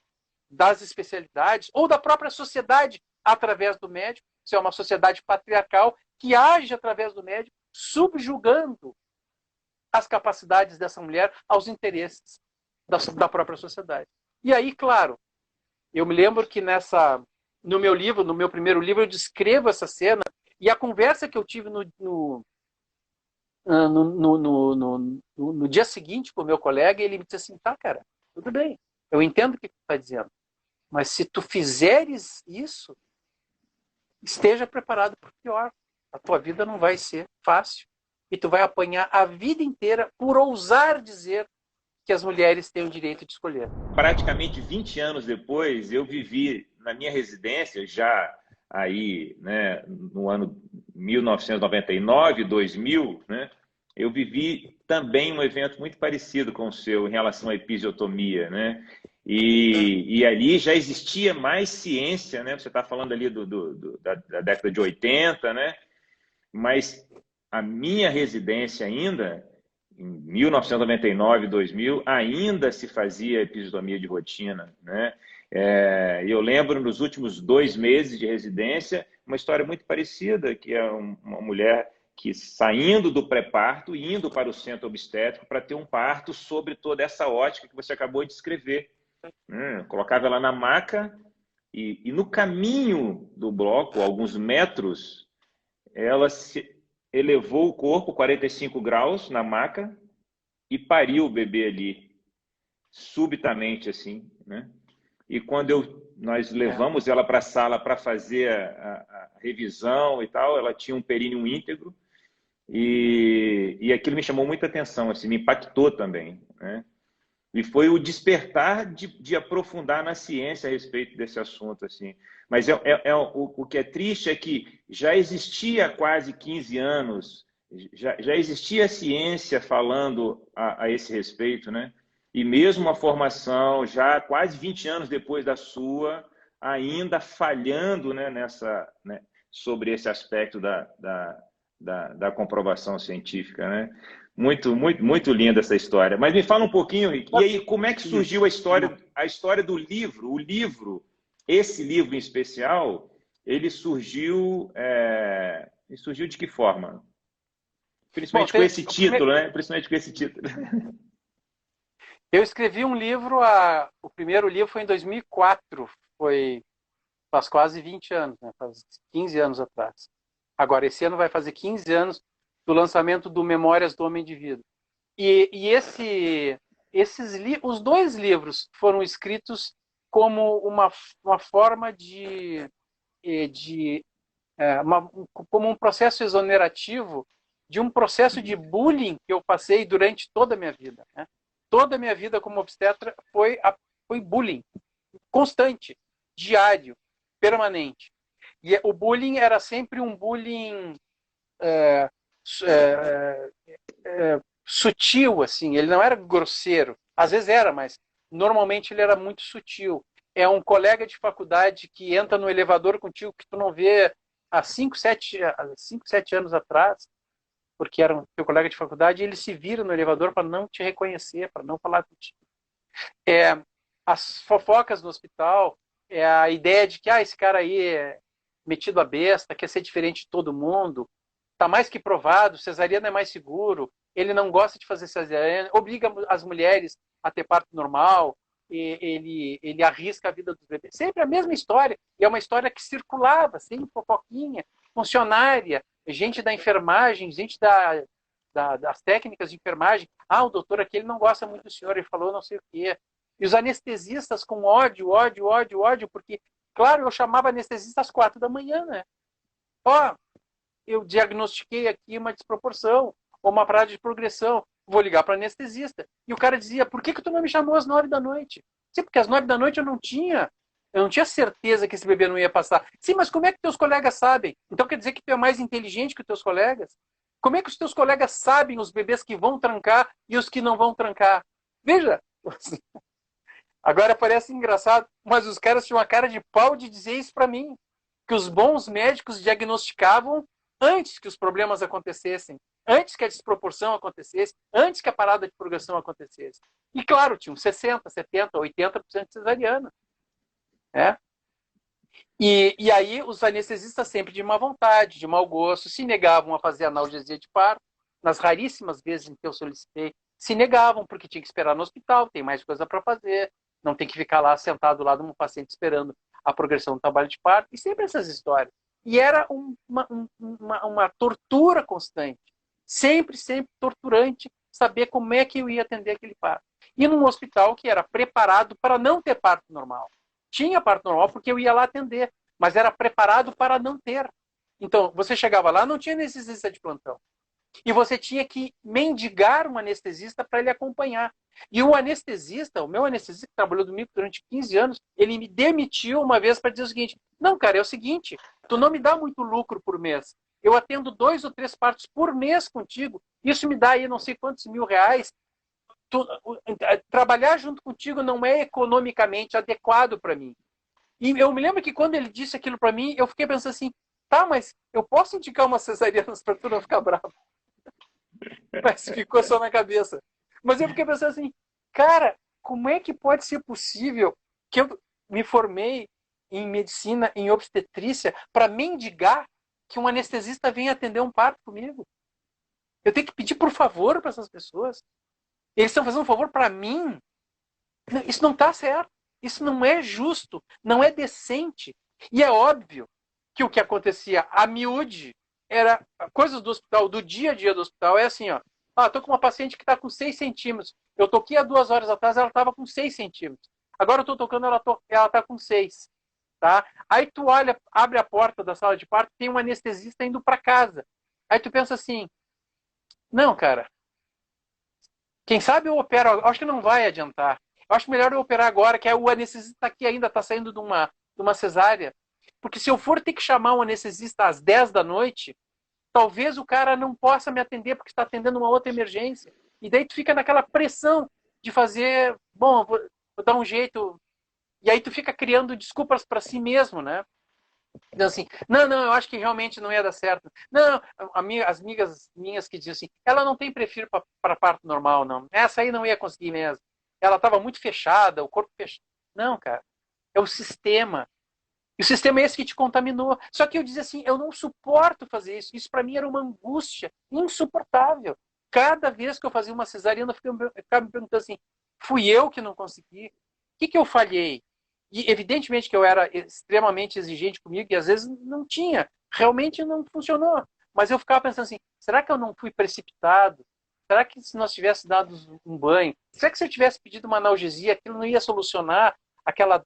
das especialidades, ou da própria sociedade através do médico, se é uma sociedade patriarcal que age através do médico, subjugando as capacidades dessa mulher aos interesses da própria sociedade. E aí, claro, eu me lembro que no meu livro, no meu primeiro livro, eu descrevo essa cena, e a conversa que eu tive no dia seguinte com o meu colega, ele me disse assim, tá, cara, tudo bem, eu entendo o que tu está dizendo, mas se tu fizeres isso, esteja preparado para o pior. A tua vida não vai ser fácil. E tu vai apanhar a vida inteira por ousar dizer que as mulheres têm o direito de escolher. Praticamente 20 anos depois, eu vivi na minha residência, já aí, né, no ano 1999, 2000, né, eu vivi também um evento muito parecido com o seu em relação à episiotomia, né? E ali já existia mais ciência, né? Você está falando ali da década de 80, né? Mas a minha residência ainda, em 1999, 2000, ainda se fazia episiotomia de rotina, né? Eu lembro nos últimos 2 meses de residência, uma história muito parecida, que é uma mulher que saindo do pré-parto, indo para o centro obstétrico para ter um parto sobre toda essa ótica que você acabou de descrever. Colocava ela na maca e no caminho do bloco, alguns metros, ela se elevou o corpo 45 graus na maca e pariu o bebê ali, subitamente assim, né? E quando nós levamos ela para a sala para fazer a revisão e tal, ela tinha um períneo íntegro e aquilo me chamou muita atenção, assim, me impactou também, né? E foi o despertar de aprofundar na ciência a respeito desse assunto, assim. Mas o que é triste é que já existia há quase 15 anos, já existia ciência falando a esse respeito, né? E mesmo a formação, já quase 20 anos depois da sua, ainda falhando, né, né, sobre esse aspecto da comprovação científica, né? Muito linda essa história. Mas me fala um pouquinho, Rick, e aí, como é que surgiu a história do livro? O livro, esse livro em especial, ele surgiu de que forma? Principalmente com esse título, né? Principalmente com esse título. Eu escrevi um livro, o primeiro livro foi em 2004, faz quase 20 anos, né? Faz 15 anos atrás. Agora, esse ano vai fazer 15 anos do lançamento do Memórias do Homem de Vidro. E os 2 livros foram escritos como uma forma como um processo exonerativo de um processo de bullying que eu passei durante toda a minha vida, né? Toda a minha vida como obstetra foi bullying constante, diário, permanente. E o bullying era sempre um bullying sutil, assim. Ele não era grosseiro. Às vezes era, mas normalmente ele era muito sutil. É um colega de faculdade que entra no elevador contigo que tu não vê há 5, 7 anos atrás, porque era um teu colega de faculdade, e ele se vira no elevador para não te reconhecer, para não falar contigo. As fofocas no hospital, a ideia de que esse cara aí é metido a besta, quer ser diferente de todo mundo, está mais que provado, cesariana é mais seguro, ele não gosta de fazer cesariana, obriga as mulheres a ter parto normal, ele arrisca a vida dos bebês. Sempre a mesma história. E é uma história que circulava, sem fofoquinha, funcionária, gente da enfermagem, gente das técnicas de enfermagem. O doutor aquele não gosta muito do senhor, ele falou não sei o quê. E os anestesistas com ódio, porque, claro, eu chamava anestesista às 4 da manhã, né? Eu diagnostiquei aqui uma desproporção, ou uma parada de progressão, vou ligar para anestesista. E o cara dizia, por que tu não me chamou às 9 da noite? Sim, porque às 9 da noite eu não tinha certeza que esse bebê não ia passar. Sim, mas como é que teus colegas sabem? Então quer dizer que tu é mais inteligente que os teus colegas? Como é que os teus colegas sabem os bebês que vão trancar e os que não vão trancar? Veja, agora parece engraçado, mas os caras tinham uma cara de pau de dizer isso para mim, que os bons médicos diagnosticavam antes que os problemas acontecessem, antes que a desproporção acontecesse, antes que a parada de progressão acontecesse. E claro, tinham 60%, 70%, 80% de cesariana. Né? E aí os anestesistas sempre de má vontade, de mau gosto, se negavam a fazer analgesia de parto. Nas raríssimas vezes em que eu solicitei, se negavam porque tinha que esperar no hospital, tem mais coisa para fazer, não tem que ficar lá sentado lá de um paciente esperando a progressão do trabalho de parto. E sempre essas histórias. E era uma tortura constante. Sempre torturante saber como é que eu ia atender aquele parto. E num hospital que era preparado para não ter parto normal. Tinha parto normal porque eu ia lá atender, mas era preparado para não ter. Então, você chegava lá, não tinha anestesista de plantão. E você tinha que mendigar um anestesista para ele acompanhar. E o anestesista, o meu anestesista que trabalhou comigo durante 15 anos, ele me demitiu uma vez para dizer o seguinte, não, cara, é o seguinte, tu não me dá muito lucro por mês. Eu atendo 2 ou 3 partos por mês contigo. Isso me dá aí não sei quantos mil reais. Trabalhar junto contigo não é economicamente adequado para mim. E eu me lembro que quando ele disse aquilo para mim, eu fiquei pensando assim, tá, mas eu posso indicar uma cesariana para tu não ficar bravo? Mas ficou só na cabeça. Mas eu fiquei pensando assim, cara, como é que pode ser possível que eu me formei em medicina, em obstetrícia, para mendigar que um anestesista venha atender um parto comigo? Eu tenho que pedir por favor para essas pessoas. Eles estão fazendo um favor para mim. Isso não está certo. Isso não é justo. Não é decente. E é óbvio que o que acontecia a miúde era coisas do hospital, do dia a dia do hospital. É assim, ó. Estou com uma paciente que está com 6 centímetros. Eu toquei há 2 horas atrás, ela estava com 6 centímetros. Agora eu estou tocando, ela está com 6. Tá? Aí tu olha, abre a porta da sala de parto, tem um anestesista indo para casa. Aí tu pensa assim, não, cara, quem sabe eu opero, eu acho que não vai adiantar. Eu acho melhor eu operar agora, que o anestesista aqui ainda está saindo de uma cesárea. Porque se eu for ter que chamar um anestesista às 10 da noite, talvez o cara não possa me atender porque está atendendo uma outra emergência. E daí tu fica naquela pressão de fazer, bom, vou dar um jeito. E aí tu fica criando desculpas para si mesmo, né? Então, assim, não, eu acho que realmente não ia dar certo. Não, as amigas minhas que diziam assim, ela não tem prefiro para parto normal, não. Essa aí não ia conseguir mesmo. Ela estava muito fechada, o corpo fechado. Não, cara. É o sistema. E o sistema é esse que te contaminou. Só que eu dizia assim, eu não suporto fazer isso. Isso para mim era uma angústia insuportável. Cada vez que eu fazia uma cesariana, eu ficava me perguntando assim, fui eu que não consegui? O que eu falhei? E evidentemente que eu era extremamente exigente comigo e às vezes não tinha. Realmente não funcionou. Mas eu ficava pensando assim, será que eu não fui precipitado? Será que se nós tivéssemos dado um banho? Será que se eu tivesse pedido uma analgesia, aquilo não ia solucionar aquela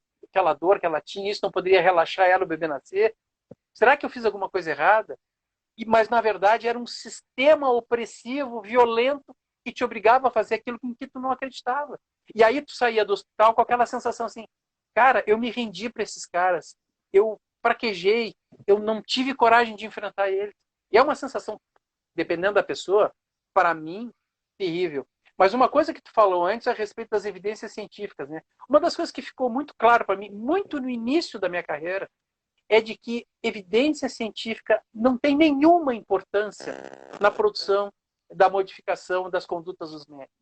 dor que ela tinha? Isso não poderia relaxar ela, o bebê nascer? Será que eu fiz alguma coisa errada? Mas, na verdade, era um sistema opressivo, violento, que te obrigava a fazer aquilo em que tu não acreditava. E aí tu saía do hospital com aquela sensação assim, cara, eu me rendi para esses caras, eu fraquejei, eu não tive coragem de enfrentar eles. E é uma sensação, dependendo da pessoa, para mim, terrível. Mas uma coisa que tu falou antes a respeito das evidências científicas, né? Uma das coisas que ficou muito claro para mim, muito no início da minha carreira, é de que evidência científica não tem nenhuma importância na produção da modificação das condutas dos médicos.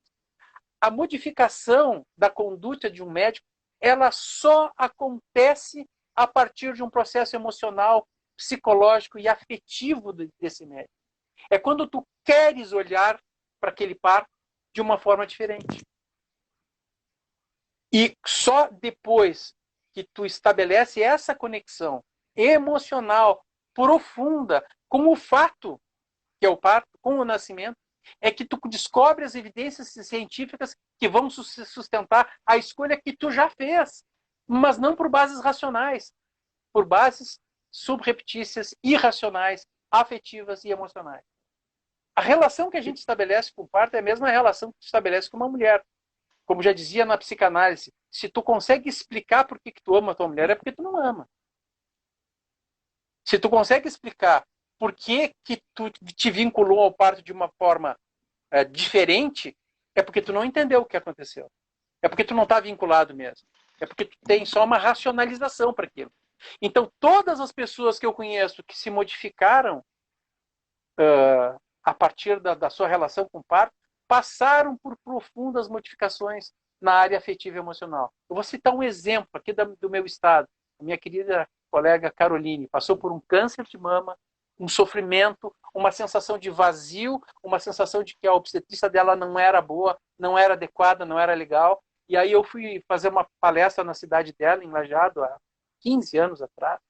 A modificação da conduta de um médico, ela só acontece a partir de um processo emocional, psicológico e afetivo desse médico. É quando tu queres olhar para aquele parto de uma forma diferente. E só depois que tu estabelece essa conexão emocional profunda com o fato, que é o parto, com o nascimento, é que tu descobre as evidências científicas que vão sustentar a escolha que tu já fez, mas não por bases racionais, por bases subreptícias, irracionais, afetivas e emocionais. A relação que a gente estabelece com o parto é a mesma relação que tu estabelece com uma mulher. Como já dizia na psicanálise, se tu consegue explicar por que tu ama a tua mulher, é porque tu não ama. Se tu consegue explicar por que tu te vinculou ao parto de uma forma diferente, é porque tu não entendeu o que aconteceu. É porque tu não está vinculado mesmo. É porque tu tem só uma racionalização para aquilo. Então, todas as pessoas que eu conheço que se modificaram a partir da sua relação com o parto, passaram por profundas modificações na área afetiva e emocional. Eu vou citar um exemplo aqui do meu estado. A minha querida colega Caroline passou por um câncer de mama, um sofrimento, uma sensação de vazio, uma sensação de que a obstetrícia dela não era boa, não era adequada, não era legal. E aí eu fui fazer uma palestra na cidade dela, em Lajeado, há 15 anos atrás.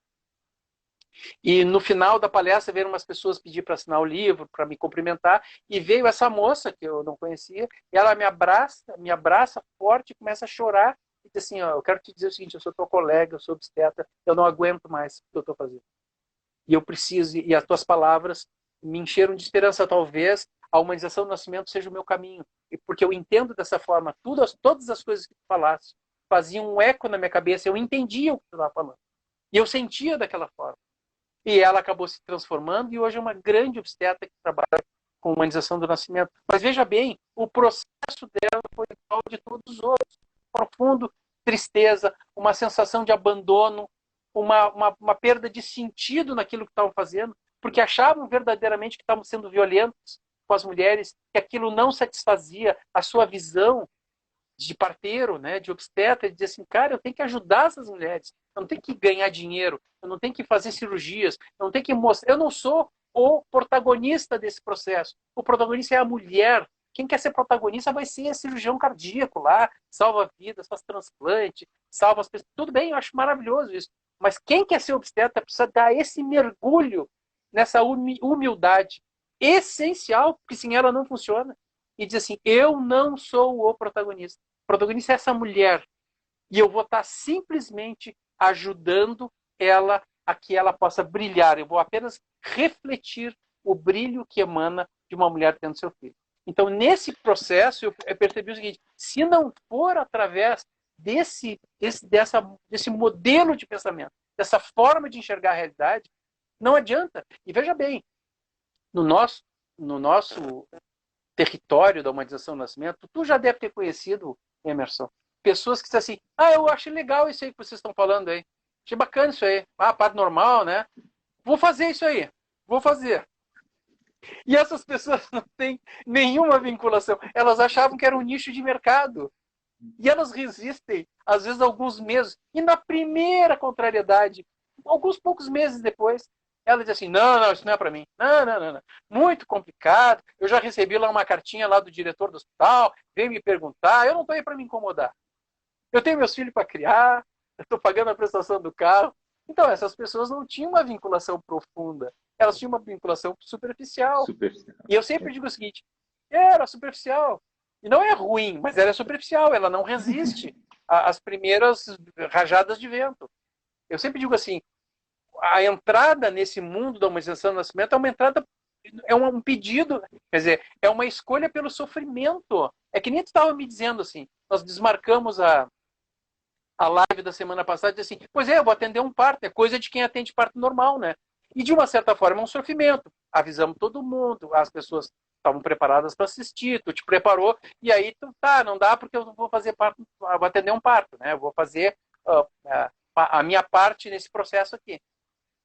E no final da palestra vieram umas pessoas pedir para assinar o livro, para me cumprimentar, e veio essa moça que eu não conhecia, e ela me abraça forte, começa a chorar, e diz assim, ó, eu quero te dizer o seguinte, eu sou tua colega, eu sou obstetra, eu não aguento mais o que eu estou fazendo. E eu preciso, e as tuas palavras me encheram de esperança, talvez a humanização do nascimento seja o meu caminho, porque eu entendo dessa forma, todas as coisas que tu falaste faziam um eco na minha cabeça, eu entendia o que tu estava falando, e eu sentia daquela forma. E ela acabou se transformando e hoje é uma grande obstetra que trabalha com humanização do nascimento. Mas veja bem, o processo dela foi igual de todos os outros. Profundo, tristeza, uma sensação de abandono, uma perda de sentido naquilo que estavam fazendo, porque achavam verdadeiramente que estavam sendo violentos com as mulheres, que aquilo não satisfazia a sua visão de parteiro, né, de obstetra, de dizer assim, cara, eu tenho que ajudar essas mulheres, eu não tenho que ganhar dinheiro, eu não tenho que fazer cirurgias, eu não tenho que mostrar, eu não sou o protagonista desse processo, o protagonista é a mulher, quem quer ser protagonista vai ser cirurgião cardíaco lá, salva vidas, faz transplante, salva as pessoas, tudo bem, eu acho maravilhoso isso, mas quem quer ser obstetra precisa dar esse mergulho nessa humildade essencial, porque sem ela não funciona, e diz assim, eu não sou o protagonista. O protagonista é essa mulher. E eu vou estar simplesmente ajudando ela a que ela possa brilhar. Eu vou apenas refletir o brilho que emana de uma mulher tendo seu filho. Então, nesse processo, eu percebi o seguinte, se não for através desse modelo de pensamento, dessa forma de enxergar a realidade, não adianta. E veja bem, no nosso território da humanização do nascimento, tu já deve ter conhecido, Emerson, pessoas que dizem assim, eu acho legal isso aí que vocês estão falando aí. Achei bacana isso aí. Parte normal, né? Vou fazer isso aí. Vou fazer. E essas pessoas não têm nenhuma vinculação. Elas achavam que era um nicho de mercado. E elas resistem, às vezes, alguns meses. E na primeira contrariedade, alguns poucos meses depois, ela diz assim, não, isso não é para mim. Não. Muito complicado. Eu já recebi lá uma cartinha lá do diretor do hospital, veio me perguntar, eu não estou aí para me incomodar. Eu tenho meus filhos para criar, eu estou pagando a prestação do carro. Então, essas pessoas não tinham uma vinculação profunda. Elas tinham uma vinculação superficial. E eu sempre digo o seguinte, era superficial. E não é ruim, mas ela é superficial, ela não resiste às primeiras rajadas de vento. Eu sempre digo assim, a entrada nesse mundo da humanização do nascimento é uma entrada, é um pedido, quer dizer, é uma escolha pelo sofrimento. É que nem tu estava me dizendo assim, nós desmarcamos a live da semana passada e disse assim, pois é, eu vou atender um parto, é coisa de quem atende parto normal, né? E de uma certa forma é um sofrimento. Avisamos todo mundo, as pessoas estavam preparadas para assistir, tu te preparou, e aí tu, não dá porque eu vou fazer parto, vou atender um parto, né? Eu vou fazer a minha parte nesse processo aqui.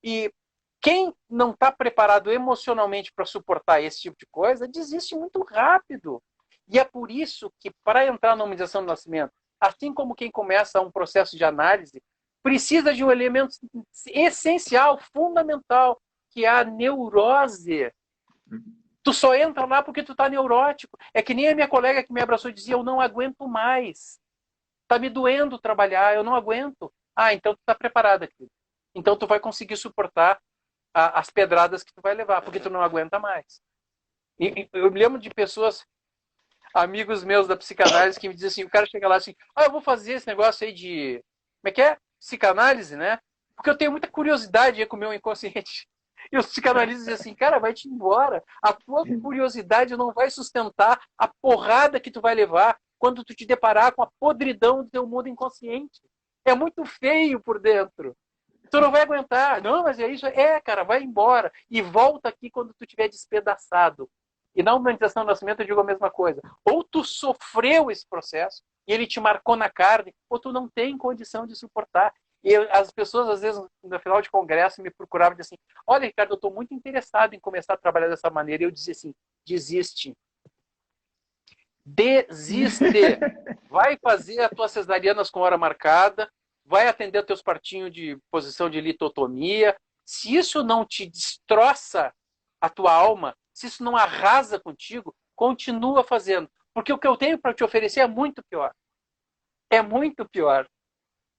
E quem não está preparado emocionalmente para suportar esse tipo de coisa, desiste muito rápido. E é por isso que, para entrar na humanização do nascimento, assim como quem começa um processo de análise, precisa de um elemento essencial, fundamental, que é a neurose. Tu só entra lá porque tu está neurótico. É que nem a minha colega que me abraçou e dizia, eu não aguento mais. Tá me doendo trabalhar, eu não aguento. Ah, então tu tá preparada, querido. Então tu vai conseguir suportar as pedradas que tu vai levar, porque tu não aguenta mais. E eu me lembro de pessoas, amigos meus da psicanálise, que me dizem assim, o cara chega lá assim, eu vou fazer esse negócio aí de, como é que é? Psicanálise, né? Porque eu tenho muita curiosidade com o meu inconsciente. E os psicanalistas dizem assim, cara, vai-te embora. A tua curiosidade não vai sustentar a porrada que tu vai levar quando tu te deparar com a podridão do teu mundo inconsciente. É muito feio por dentro. Tu não vai aguentar. Não, mas é isso. Cara, vai embora. E volta aqui quando tu tiver despedaçado. E na humanização do nascimento eu digo a mesma coisa. Ou tu sofreu esse processo e ele te marcou na carne, ou tu não tem condição de suportar. E as pessoas, às vezes, no final de congresso, me procuravam e diziam assim, olha, Ricardo, eu estou muito interessado em começar a trabalhar dessa maneira. E eu dizia assim, desiste. Desiste. Vai fazer as tuas cesarianas com hora marcada, vai atender os teus partinhos de posição de litotomia. Se isso não te destroça a tua alma, se isso não arrasa contigo, continua fazendo. Porque o que eu tenho para te oferecer é muito pior. É muito pior.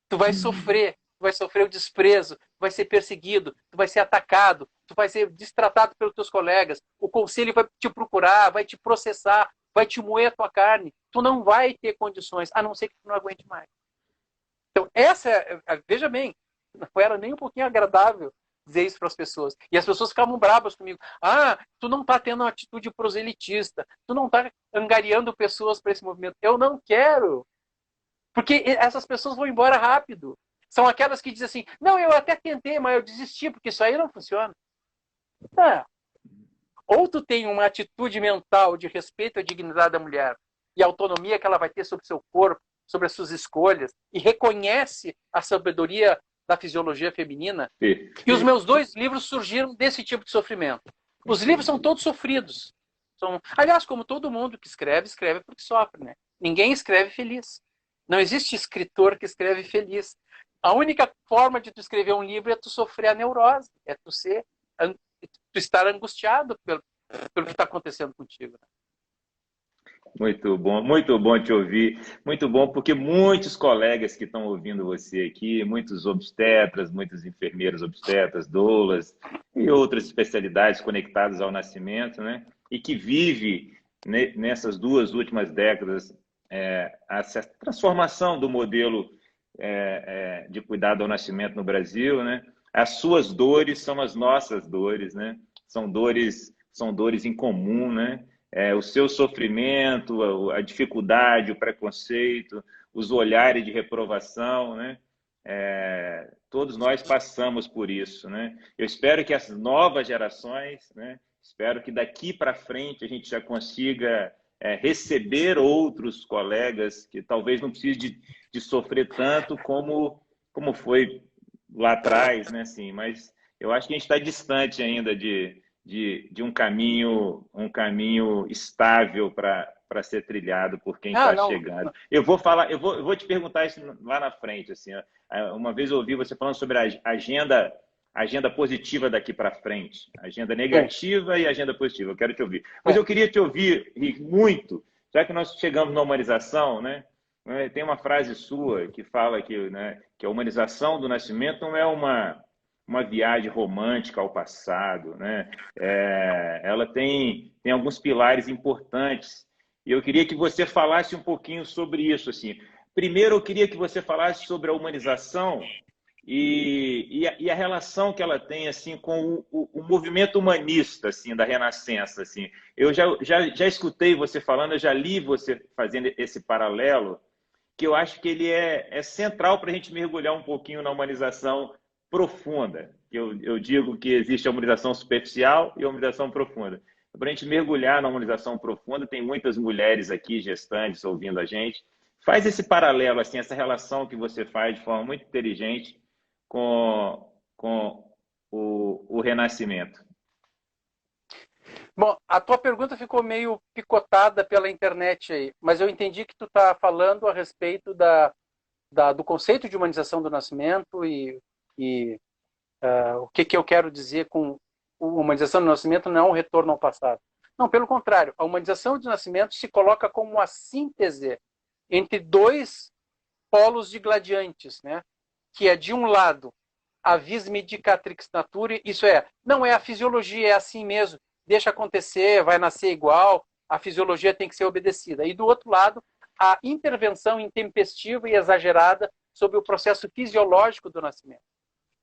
Tu vai sofrer, tu vai sofrer o desprezo, tu vai ser perseguido, tu vai ser atacado, tu vai ser destratado pelos teus colegas, o conselho vai te procurar, vai te processar, vai te moer a tua carne. Tu não vai ter condições, a não ser que tu não aguente mais. Então, veja bem, não era nem um pouquinho agradável dizer isso para as pessoas. E as pessoas ficavam bravas comigo. Tu não está tendo uma atitude proselitista, tu não está angariando pessoas para esse movimento. Eu não quero. Porque essas pessoas vão embora rápido. São aquelas que dizem assim, não, eu até tentei, mas eu desisti, porque isso aí não funciona. Ou tu tem uma atitude mental de respeito à dignidade da mulher e a autonomia que ela vai ter sobre o seu corpo, sobre as suas escolhas, e reconhece a sabedoria da fisiologia feminina. E os meus 2 livros surgiram desse tipo de sofrimento. Os livros são todos sofridos. Aliás, como todo mundo que escreve, escreve porque sofre, né? Ninguém escreve feliz. Não existe escritor que escreve feliz. A única forma de tu escrever um livro é tu sofrer a neurose, é tu estar angustiado pelo que está acontecendo contigo. Muito bom te ouvir. Muito bom, porque muitos colegas que estão ouvindo você aqui, muitos obstetras, muitos enfermeiros obstetras, doulas e outras especialidades conectadas ao nascimento, né? E que vive nessas 2 últimas décadas a transformação do modelo de cuidado ao nascimento no Brasil, né? As suas dores são as nossas dores, né? São dores em comum, né? O seu sofrimento, a dificuldade, o preconceito, os olhares de reprovação, né? Todos nós passamos por isso, né? Eu espero que as novas gerações, né? Espero que daqui para frente a gente já consiga receber outros colegas que talvez não precise de sofrer tanto como foi lá atrás, né? Assim, mas eu acho que a gente está distante ainda de um caminho estável para ser trilhado por quem está chegando. Eu vou te perguntar isso lá na frente. Assim, uma vez eu ouvi você falando sobre a agenda positiva daqui para frente, agenda negativa e agenda positiva. Eu quero te ouvir. Mas eu queria te ouvir, Rick, muito, já que nós chegamos na humanização, né? Tem uma frase sua que fala que a humanização do nascimento não é uma viagem romântica ao passado, né? Ela tem alguns pilares importantes e eu queria que você falasse um pouquinho sobre isso. Assim, primeiro, eu queria que você falasse sobre a humanização e a relação que ela tem assim com o movimento humanista assim da Renascença. Assim, eu já escutei você falando, eu já li você fazendo esse paralelo, que eu acho que ele é central para a gente mergulhar um pouquinho na humanização profunda. Eu digo que existe a humanização superficial e a humanização profunda. Para a gente mergulhar na humanização profunda, tem muitas mulheres aqui, gestantes, ouvindo a gente. Faz esse paralelo, assim, essa relação que você faz de forma muito inteligente com o renascimento. Bom, a tua pergunta ficou meio picotada pela internet aí, mas eu entendi que tu está falando a respeito do conceito de humanização do nascimento e o que eu quero dizer com humanização do nascimento não é um retorno ao passado. Não, pelo contrário, a humanização do nascimento se coloca como uma síntese entre 2 polos de gladiantes, né? Que é, de um lado, a vis medicatrix naturae, isso é, não é a fisiologia, é assim mesmo, deixa acontecer, vai nascer igual, a fisiologia tem que ser obedecida. E do outro lado, a intervenção intempestiva e exagerada sobre o processo fisiológico do nascimento.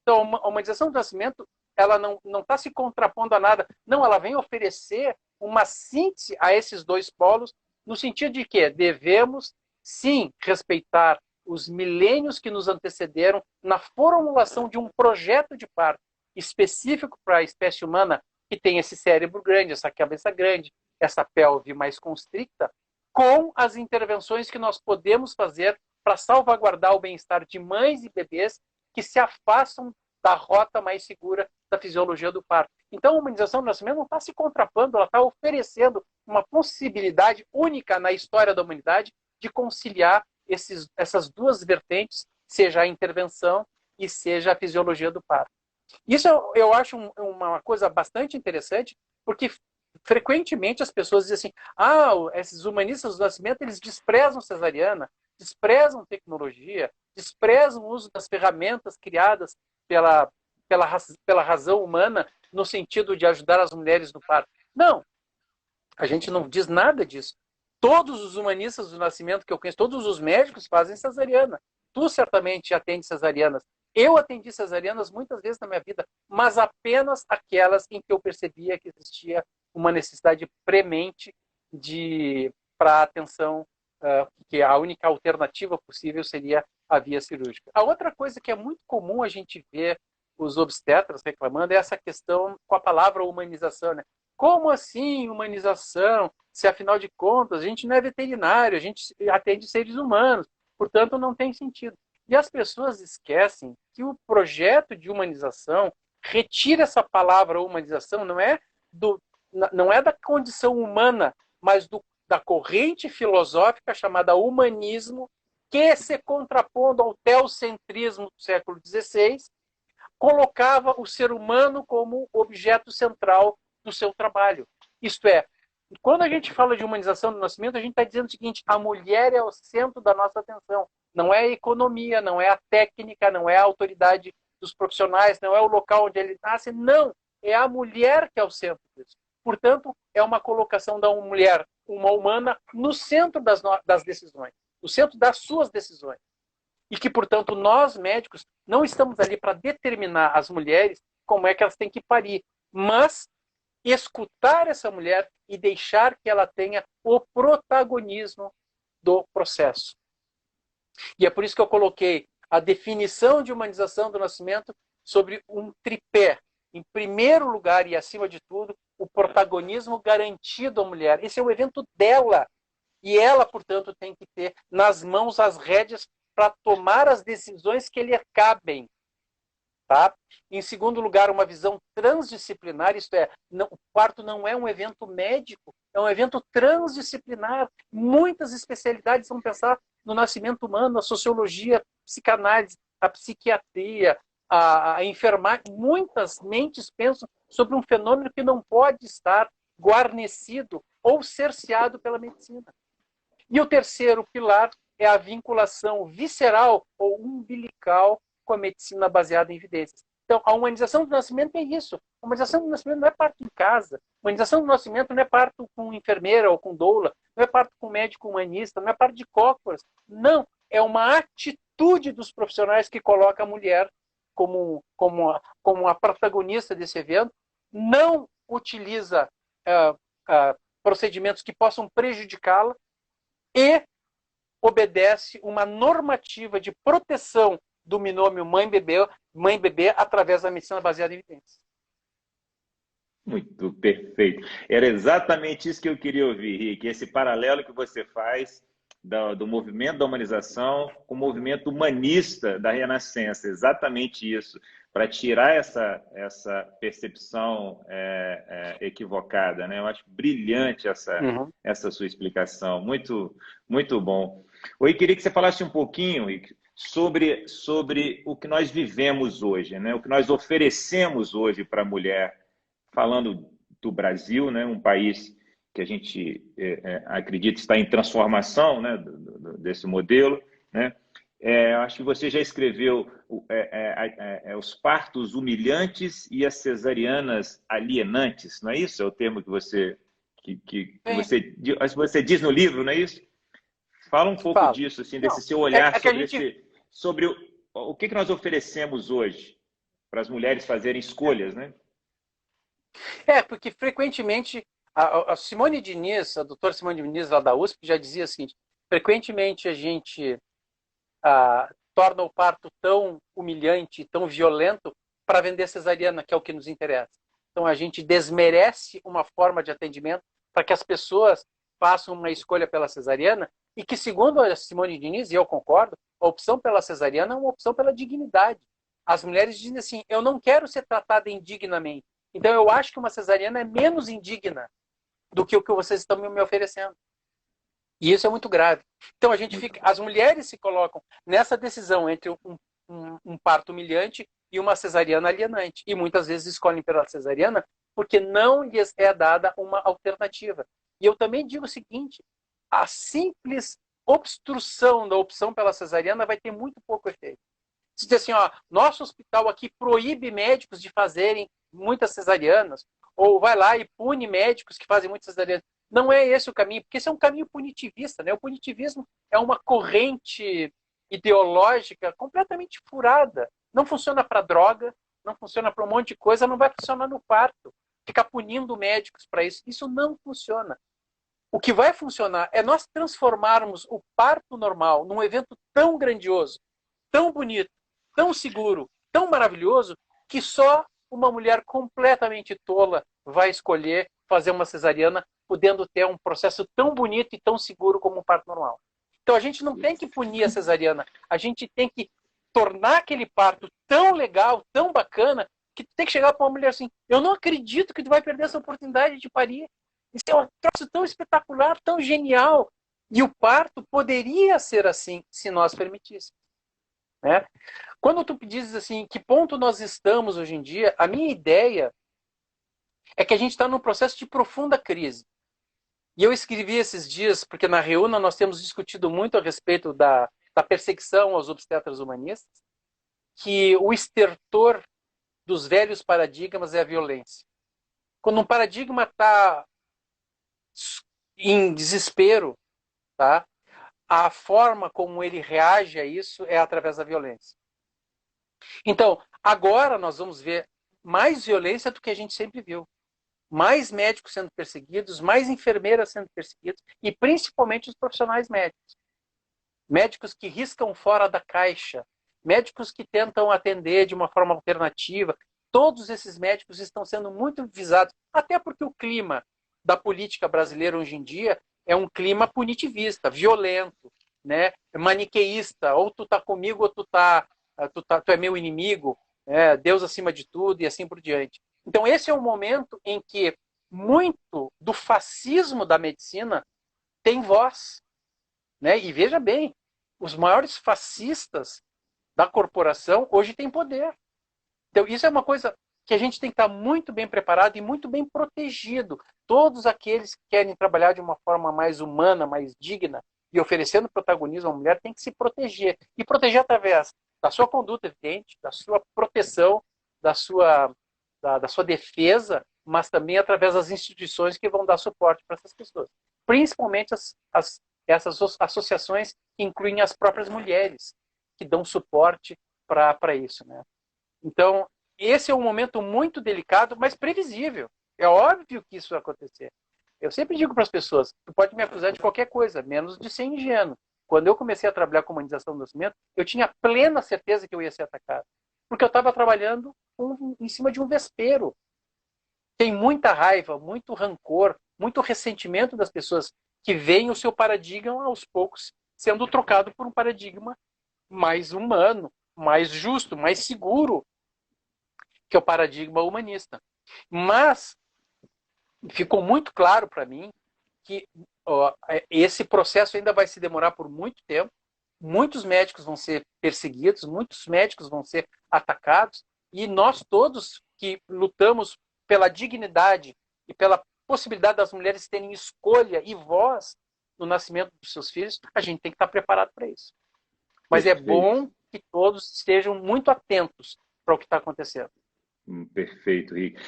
Então, a humanização do nascimento, ela não está se contrapondo a nada, não, ela vem oferecer uma síntese a esses dois polos, no sentido de que devemos, sim, respeitar os milênios que nos antecederam na formulação de um projeto de parto específico para a espécie humana, que tem esse cérebro grande, essa cabeça grande, essa pelve mais constricta, com as intervenções que nós podemos fazer para salvaguardar o bem-estar de mães e bebês que se afastam da rota mais segura da fisiologia do parto. Então, a humanização do nascimento não está se contrapondo, ela está oferecendo uma possibilidade única na história da humanidade de conciliar essas duas vertentes, seja a intervenção e seja a fisiologia do parto. Isso eu acho uma coisa bastante interessante, porque frequentemente as pessoas dizem assim, esses humanistas do nascimento, eles desprezam cesariana, desprezam tecnologia, desprezam o uso das ferramentas criadas pela razão humana no sentido de ajudar as mulheres no parto. Não, a gente não diz nada disso. Todos os humanistas do nascimento que eu conheço, todos os médicos fazem cesariana. Tu certamente atende cesarianas. Eu atendi cesarianas muitas vezes na minha vida, mas apenas aquelas em que eu percebia que existia uma necessidade premente para atenção, que a única alternativa possível seria a via cirúrgica. A outra coisa que é muito comum a gente ver os obstetras reclamando é essa questão com a palavra humanização, né? Como assim humanização? Se afinal de contas a gente não é veterinário, a gente atende seres humanos, portanto não tem sentido. E as pessoas esquecem que o projeto de humanização retira essa palavra humanização, não é da condição humana, mas da corrente filosófica chamada humanismo, que, se contrapondo ao teocentrismo do século XVI, colocava o ser humano como objeto central do seu trabalho. Isto é, quando a gente fala de humanização do nascimento, a gente está dizendo o seguinte: a mulher é o centro da nossa atenção. Não é a economia, não é a técnica, não é a autoridade dos profissionais, não é o local onde ele nasce, não. É a mulher que é o centro disso. Portanto, é uma colocação da mulher, uma humana, no centro das decisões, no centro das suas decisões. E que, portanto, nós, médicos, não estamos ali para determinar às mulheres como é que elas têm que parir, mas escutar essa mulher e deixar que ela tenha o protagonismo do processo. E é por isso que eu coloquei a definição de humanização do nascimento sobre um tripé. Em primeiro lugar e acima de tudo, o protagonismo garantido à mulher. Esse é o evento dela. E ela, portanto, tem que ter nas mãos as rédeas para tomar as decisões que lhe cabem. Tá? Em segundo lugar, uma visão transdisciplinar, isto é, o parto não é um evento médico, é um evento transdisciplinar. Muitas especialidades vão pensar no nascimento humano, a sociologia, a psicanálise, a psiquiatria, a enfermagem. Muitas mentes pensam sobre um fenômeno que não pode estar guarnecido ou cerceado pela medicina. E o terceiro pilar é a vinculação visceral ou umbilical com a medicina baseada em evidências. Então, a humanização do nascimento é isso. A humanização do nascimento não é parto em casa. A humanização do nascimento não é parto com enfermeira ou com doula. Não é parto com médico humanista. Não é parto de cócoras. Não. É uma atitude dos profissionais que coloca a mulher como a protagonista desse evento. Não utiliza procedimentos que possam prejudicá-la e obedece uma normativa de proteção do binômio mãe-bebê através da medicina baseada em evidências. Muito perfeito. Era exatamente isso que eu queria ouvir, Rick. Esse paralelo que você faz do movimento da humanização com o movimento humanista da Renascença. Exatamente isso. Para tirar essa percepção equivocada, né? Eu acho brilhante essa sua explicação. Muito, muito bom. Oi, queria que você falasse um pouquinho, Rick, sobre o que nós vivemos hoje, né? O que nós oferecemos hoje para a mulher, falando do Brasil, né? Um país que a gente acredita está em transformação, né? Desse modelo, né? Eu acho que você já escreveu os partos humilhantes e as cesarianas alienantes, não é isso? É o termo Bem, que você diz no livro, não é isso? Fala um pouco falo. disso, assim, desse Não, seu olhar é que a sobre gente... sobre o que nós oferecemos hoje para as mulheres fazerem escolhas, né? Porque frequentemente a Simone Diniz, a doutora Simone Diniz lá da USP, já dizia o seguinte: frequentemente a gente torna o parto tão humilhante, tão violento para vender cesariana, que é o que nos interessa. Então a gente desmerece uma forma de atendimento para que as pessoas façam uma escolha pela cesariana e que, segundo a Simone Diniz, e eu concordo, a opção pela cesariana é uma opção pela dignidade. As mulheres dizem assim: eu não quero ser tratada indignamente. Então eu acho que uma cesariana é menos indigna do que o que vocês estão me oferecendo. E isso é muito grave. Então as mulheres se colocam nessa decisão entre um parto humilhante e uma cesariana alienante. E muitas vezes escolhem pela cesariana porque não lhes é dada uma alternativa. E eu também digo o seguinte: a simples obstrução da opção pela cesariana vai ter muito pouco efeito. Se diz assim, ó, nosso hospital aqui proíbe médicos de fazerem muitas cesarianas, ou vai lá e pune médicos que fazem muitas cesarianas. Não é esse o caminho, porque esse é um caminho punitivista, né? O punitivismo é uma corrente ideológica completamente furada. Não funciona para droga, não funciona para um monte de coisa, não vai funcionar no parto. Ficar punindo médicos para isso, isso não funciona. O que vai funcionar é nós transformarmos o parto normal num evento tão grandioso, tão bonito, tão seguro, tão maravilhoso, que só uma mulher completamente tola vai escolher fazer uma cesariana, podendo ter um processo tão bonito e tão seguro como um parto normal. Então a gente não tem que punir a cesariana, a gente tem que tornar aquele parto tão legal, tão bacana, que tu tem que chegar para uma mulher assim: eu não acredito que tu vai perder essa oportunidade de parir. Isso é um troço tão espetacular, tão genial. E o parto poderia ser assim, se nós permitíssemos. Né? Quando tu dizes assim, que ponto nós estamos hoje em dia, a minha ideia é que a gente está num processo de profunda crise. E eu escrevi esses dias, porque na Reúna nós temos discutido muito a respeito da perseguição aos obstetras humanistas, que o estertor dos velhos paradigmas é a violência. Quando um paradigma está em desespero, tá? A forma como ele reage a isso é através da violência. Então, agora nós vamos ver mais violência do que a gente sempre viu. Mais médicos sendo perseguidos, mais enfermeiras sendo perseguidas, e principalmente os profissionais médicos. Médicos que riscam fora da caixa, médicos que tentam atender de uma forma alternativa. Todos esses médicos estão sendo muito visados, até porque o clima da política brasileira hoje em dia é um clima punitivista, violento, né? Maniqueísta, ou tu tá comigo ou tu é meu inimigo, Deus acima de tudo e assim por diante. Então esse é um momento em que muito do fascismo da medicina tem voz, né? E veja bem, os maiores fascistas da corporação hoje têm poder. Então isso é uma coisa que a gente tem que estar muito bem preparado e muito bem protegido. Todos aqueles que querem trabalhar de uma forma mais humana, mais digna e oferecendo protagonismo à mulher têm que se proteger. E proteger através da sua conduta, evidente, da sua proteção, da sua defesa, mas também através das instituições que vão dar suporte para essas pessoas. Principalmente essas associações que incluem as próprias mulheres, que dão suporte para isso. Né? Então, esse é um momento muito delicado, mas previsível. É óbvio que isso vai acontecer. Eu sempre digo para as pessoas: tu pode me acusar de qualquer coisa, menos de ser ingênuo. Quando eu comecei a trabalhar com humanização do nascimento, eu tinha plena certeza que eu ia ser atacado. Porque eu estava trabalhando em cima de um vespeiro. Tem muita raiva, muito rancor, muito ressentimento das pessoas que veem o seu paradigma aos poucos sendo trocado por um paradigma mais humano, mais justo, mais seguro, que é o paradigma humanista. Mas ficou muito claro para mim que esse processo ainda vai se demorar por muito tempo. Muitos médicos vão ser perseguidos, muitos médicos vão ser atacados, e nós todos que lutamos pela dignidade e pela possibilidade das mulheres terem escolha e voz no nascimento dos seus filhos, a gente tem que estar preparado para isso. Mas é Perfeito. bom que todos estejam muito atentos para o que está acontecendo. Perfeito, Rick.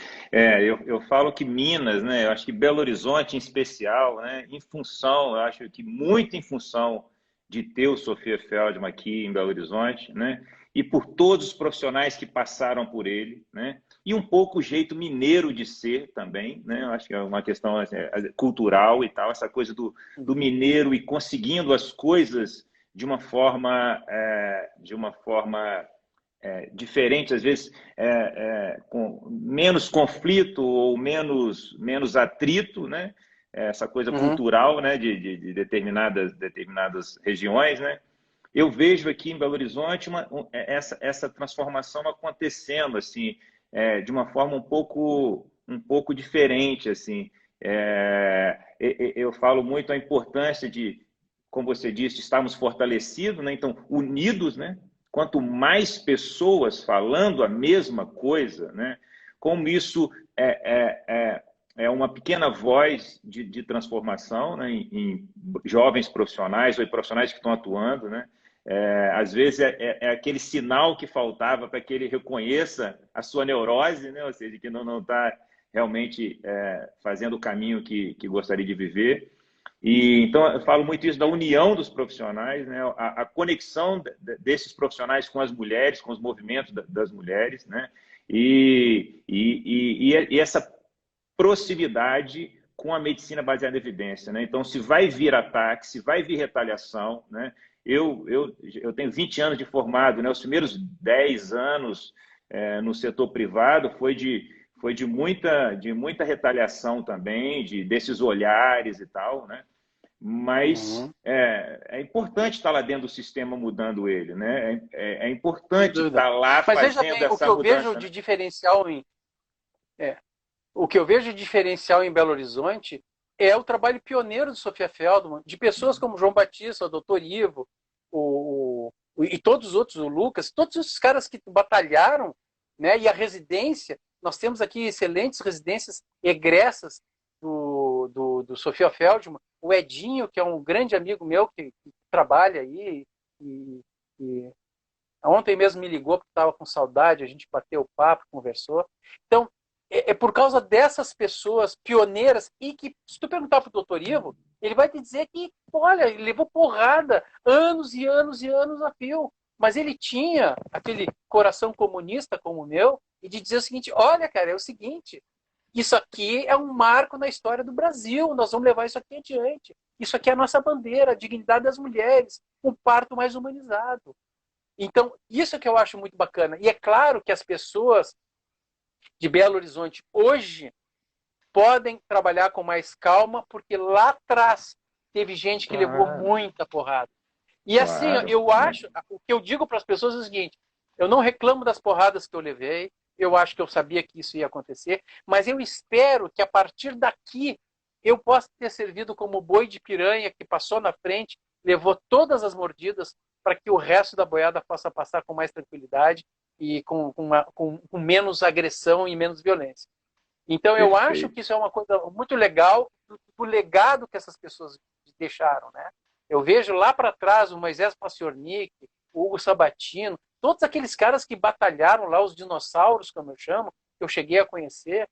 Eu falo que Minas, né, eu acho que Belo Horizonte em especial, né, em função, eu acho que muito em função de ter o Sofia Feldman aqui em Belo Horizonte, né, e por todos os profissionais que passaram por ele, né, e um pouco o jeito mineiro de ser também, né, eu acho que é uma questão cultural e tal, essa coisa do mineiro e conseguindo as coisas de uma forma, diferente, às vezes com menos conflito ou menos atrito, né? Essa coisa Uhum. cultural, né? De determinadas regiões, né? Eu vejo aqui em Belo Horizonte essa transformação acontecendo assim, de uma forma um pouco diferente, assim. Eu falo muito a importância de, como você disse, estarmos fortalecidos, né? Então unidos, né? Quanto mais pessoas falando a mesma coisa, né? Como isso é uma pequena voz de transformação, né? Em jovens profissionais ou em profissionais que estão atuando, né? Às vezes é aquele sinal que faltava para que ele reconheça a sua neurose, né? Ou seja, que não está realmente fazendo o caminho que gostaria de viver. E então eu falo muito isso da união dos profissionais, né? A conexão desses profissionais com as mulheres, com os movimentos das mulheres, né? E essa proximidade com a medicina baseada em evidência, né? Então, se vai vir ataque, se vai vir retaliação, né? Eu tenho 20 anos de formado, né? Os primeiros 10 anos no setor privado foi de muita retaliação também, desses olhares e tal, né? Mas Uhum. é importante estar lá dentro do sistema mudando ele, né? É Sem importante dúvida. estar lá Mas veja fazendo bem, o que essa eu vejo mudança, de né? diferencial é, o que eu vejo de diferencial em Belo Horizonte é o trabalho pioneiro de Sofia Feldman, de pessoas como João Batista, o Dr. Ivo, e todos os outros, o Lucas, todos esses caras que batalharam, né? E a residência, nós temos aqui excelentes residências egressas do Sofia Feldman, o Edinho, que é um grande amigo meu que trabalha aí, e, e ontem mesmo me ligou porque estava com saudade, a gente bateu papo, conversou. Então, é por causa dessas pessoas pioneiras e que, se tu perguntar para o doutor Ivo, ele vai te dizer que, olha, ele levou porrada anos e anos e anos a fio, mas ele tinha aquele coração comunista como o meu e de dizer o seguinte, olha, cara, é o seguinte, isso aqui é um marco na história do Brasil, nós vamos levar isso aqui adiante. Isso aqui é a nossa bandeira, a dignidade das mulheres, um parto mais humanizado. Então, isso é que eu acho muito bacana. E é claro que as pessoas de Belo Horizonte hoje podem trabalhar com mais calma, porque lá atrás teve gente que levou Claro, muita porrada. E assim, claro, eu acho, o que eu digo para as pessoas é o seguinte: eu não reclamo das porradas que eu levei, eu acho que eu sabia que isso ia acontecer, mas eu espero que a partir daqui eu possa ter servido como boi de piranha que passou na frente, levou todas as mordidas, para que o resto da boiada possa passar com mais tranquilidade e com menos agressão e menos violência. Então eu acho que perfeito. isso é uma coisa muito legal do legado que essas pessoas deixaram, né? Eu vejo lá para trás o Moisés Paciornik, o Hugo Sabatino, todos aqueles caras que batalharam lá, os dinossauros, como eu chamo, que eu cheguei a conhecer,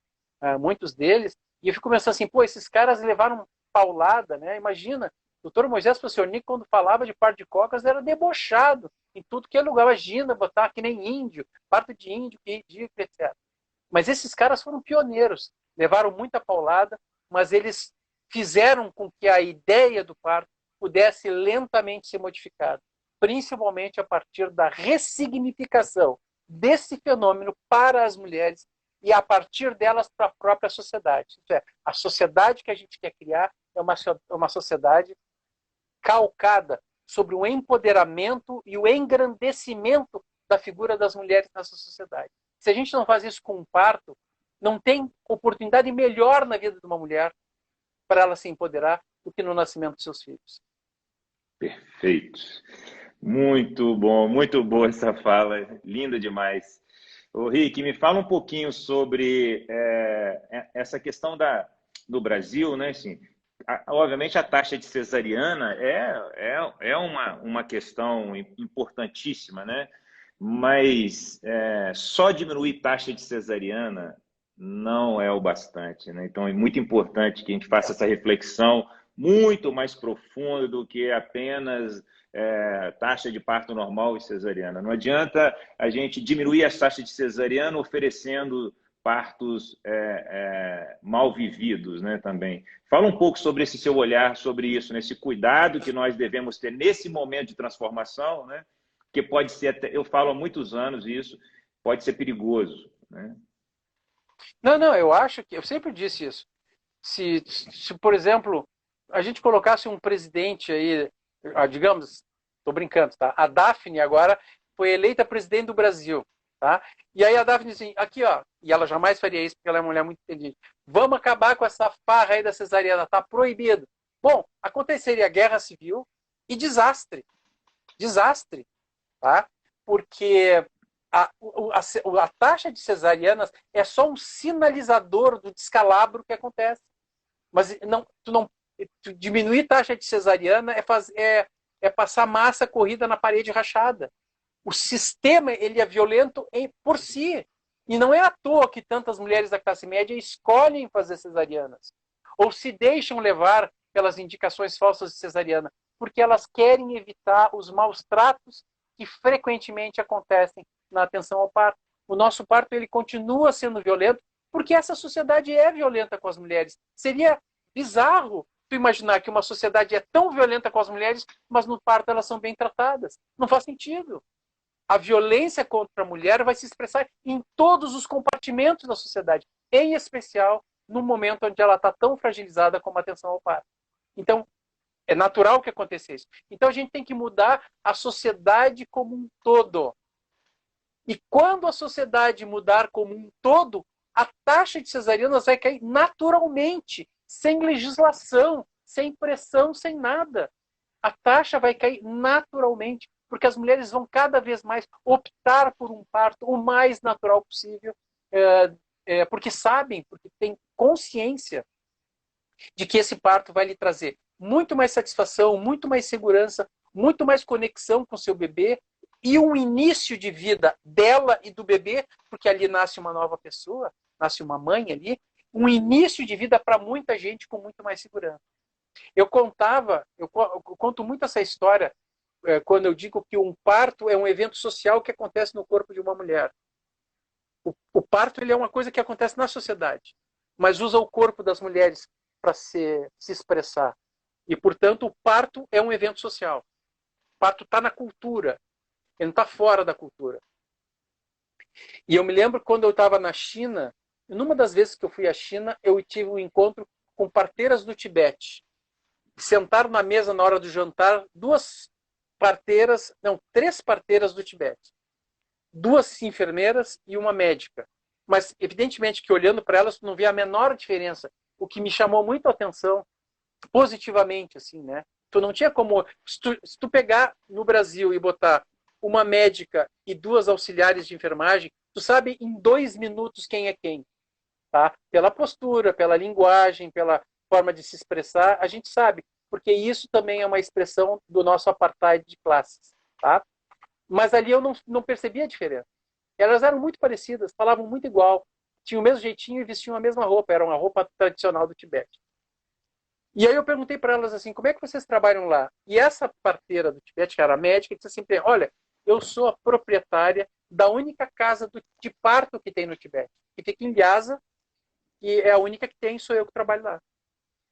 muitos deles, e eu fico pensando assim, pô, esses caras levaram paulada, né? Imagina, o doutor Moisés Paciornik, quando falava de par de cocas, era debochado em tudo que é lugar. Imagina, botar que nem índio, parto de índio, etc. Mas esses caras foram pioneiros, levaram muita paulada, mas eles fizeram com que a ideia do parto pudesse lentamente ser modificada, principalmente a partir da ressignificação desse fenômeno para as mulheres e a partir delas para a própria sociedade. Isso é, a sociedade que a gente quer criar é uma sociedade calcada sobre o empoderamento e o engrandecimento da figura das mulheres nessa sociedade. Se a gente não faz isso com um parto, não tem oportunidade melhor na vida de uma mulher para ela se empoderar do que no nascimento dos seus filhos. Perfeito. Muito bom, muito boa essa fala, linda demais. Ô, Rick, me fala um pouquinho sobre essa questão do Brasil, né? Assim, obviamente, a taxa de cesariana é uma questão importantíssima, né? Mas só diminuir taxa de cesariana não é o bastante, né? Então, é muito importante que a gente faça essa reflexão muito mais profunda do que apenas taxa de parto normal e cesariana. Não adianta a gente diminuir as taxas de cesariana oferecendo partos mal vividos, né, também. Fala um pouco sobre esse seu olhar sobre isso, nesse cuidado que nós devemos ter nesse momento de transformação, né, que pode ser, até, eu falo há muitos anos isso, pode ser perigoso, né? Não, eu acho que, eu sempre disse isso. Se, por exemplo, a gente colocasse um presidente aí, digamos, estou brincando, tá? A Daphne agora foi eleita presidente do Brasil, tá? E aí a Daphne assim, aqui ó, e ela jamais faria isso porque ela é uma mulher muito inteligente. Vamos acabar com essa farra aí da cesariana, tá proibido. Bom, aconteceria guerra civil e desastre, tá? Porque a taxa de cesarianas é só um sinalizador do descalabro que acontece. Mas tu diminuir taxa de cesariana é passar massa corrida na parede rachada. O sistema ele é violento por si. E não é à toa que tantas mulheres da classe média escolhem fazer cesarianas. Ou se deixam levar pelas indicações falsas de cesariana. Porque elas querem evitar os maus tratos que frequentemente acontecem na atenção ao parto. O nosso parto ele continua sendo violento porque essa sociedade é violenta com as mulheres. Seria bizarro tu imaginar que uma sociedade é tão violenta com as mulheres, mas no parto elas são bem tratadas. Não faz sentido. A violência contra a mulher vai se expressar em todos os compartimentos da sociedade, em especial no momento onde ela está tão fragilizada como a atenção ao parto. Então, é natural que aconteça isso. Então, a gente tem que mudar a sociedade como um todo. E quando a sociedade mudar como um todo, a taxa de cesarianas vai cair naturalmente, sem legislação, sem pressão, sem nada. A taxa vai cair naturalmente, porque as mulheres vão cada vez mais optar por um parto o mais natural possível, porque sabem, porque têm consciência de que esse parto vai lhe trazer muito mais satisfação, muito mais segurança, muito mais conexão com o seu bebê, e um início de vida dela e do bebê, porque ali nasce uma nova pessoa, nasce uma mãe ali, um início de vida para muita gente com muito mais segurança. Eu conto muito essa história quando eu digo que um parto é um evento social que acontece no corpo de uma mulher. O parto ele é uma coisa que acontece na sociedade, mas usa o corpo das mulheres para se expressar. E, portanto, o parto é um evento social. O parto está na cultura. Ele não está fora da cultura. E eu me lembro quando eu estava na China, numa das vezes que eu fui à China, eu tive um encontro com parteiras do Tibete. Sentaram na mesa na hora do jantar três parteiras do Tibete. 2 enfermeiras e uma médica. Mas, evidentemente, que olhando para elas, tu não via a menor diferença. O que me chamou muito a atenção, positivamente, assim, né? Tu não tinha como... Se tu pegar no Brasil e botar uma médica e 2 auxiliares de enfermagem, tu sabe em 2 minutos quem é quem, tá? Pela postura, pela linguagem, pela forma de se expressar, a gente sabe, porque isso também é uma expressão do nosso apartheid de classes, tá? Mas ali eu não percebia a diferença. Elas eram muito parecidas, falavam muito igual, tinham o mesmo jeitinho e vestiam a mesma roupa, era uma roupa tradicional do Tibete. E aí eu perguntei para elas assim, como é que vocês trabalham lá? E essa parteira do Tibete, que era médica, disse assim, olha, eu sou a proprietária da única casa de parto que tem no Tibete, que fica em Lhasa, e é a única que tem, sou eu que trabalho lá.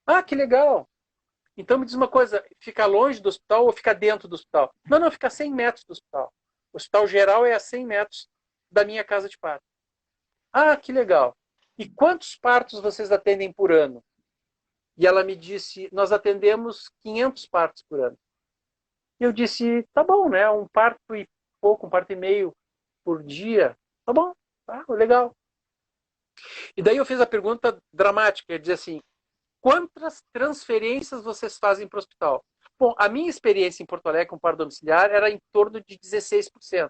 Ah, que legal! Então me diz uma coisa, fica longe do hospital ou fica dentro do hospital? Não, fica a 100 metros do hospital. O hospital geral é a 100 metros da minha casa de parto. Ah, que legal! E quantos partos vocês atendem por ano? E ela me disse, nós atendemos 500 partos por ano. E eu disse, tá bom, né? Um parto e pouco, um parto e meio por dia. Tá bom, tá, legal. E daí eu fiz a pergunta dramática, eu disse assim, quantas transferências vocês fazem para o hospital? Bom, a minha experiência em Porto Alegre com parto domiciliar era em torno de 16%.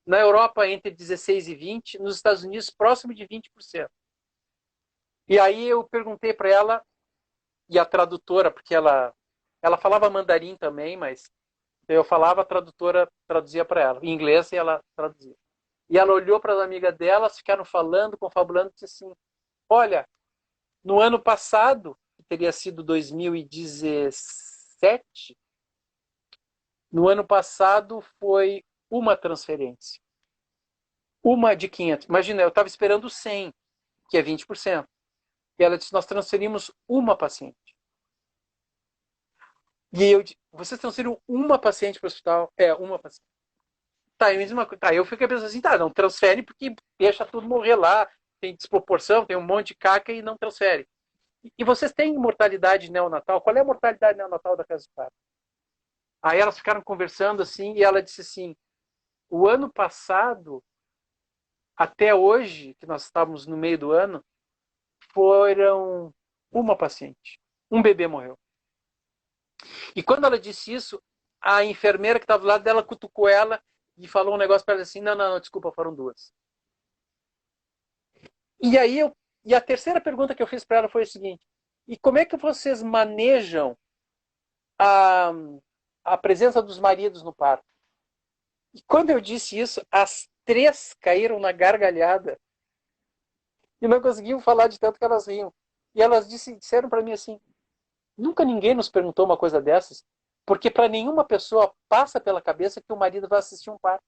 Na Europa, entre 16% e 20%. Nos Estados Unidos, próximo de 20%. E aí eu perguntei para ela, e a tradutora, porque ela falava mandarim também, mas eu falava, a tradutora traduzia para ela, em inglês, e ela traduzia. E ela olhou para as amigas delas, ficaram falando, confabulando, e disse assim, olha, no ano passado, que teria sido 2017, no ano passado foi uma transferência. Uma de 500. Imagina, eu estava esperando 100, que é 20%. E ela disse, nós transferimos uma paciente. E eu disse, vocês transferiram uma paciente para o hospital? É, uma paciente. Tá, eu fiquei pensando assim, tá, não transfere porque deixa tudo morrer lá, tem desproporção, tem um monte de caca e não transfere. E vocês têm mortalidade neonatal? Qual é a mortalidade neonatal da casa de parto? Aí elas ficaram conversando assim e ela disse assim, o ano passado, até hoje, que nós estávamos no meio do ano, foram uma paciente. Um bebê morreu. E quando ela disse isso, a enfermeira que estava do lado dela cutucou ela e falou um negócio para ela assim, não, desculpa, foram duas. E aí e a terceira pergunta que eu fiz para ela foi o seguinte, e como é que vocês manejam a, a presença dos maridos no parto? E quando eu disse isso, as três caíram na gargalhada e não conseguiam falar de tanto que elas riam. E elas disseram para mim assim, nunca ninguém nos perguntou uma coisa dessas, porque para nenhuma pessoa passa pela cabeça que o marido vai assistir um parto.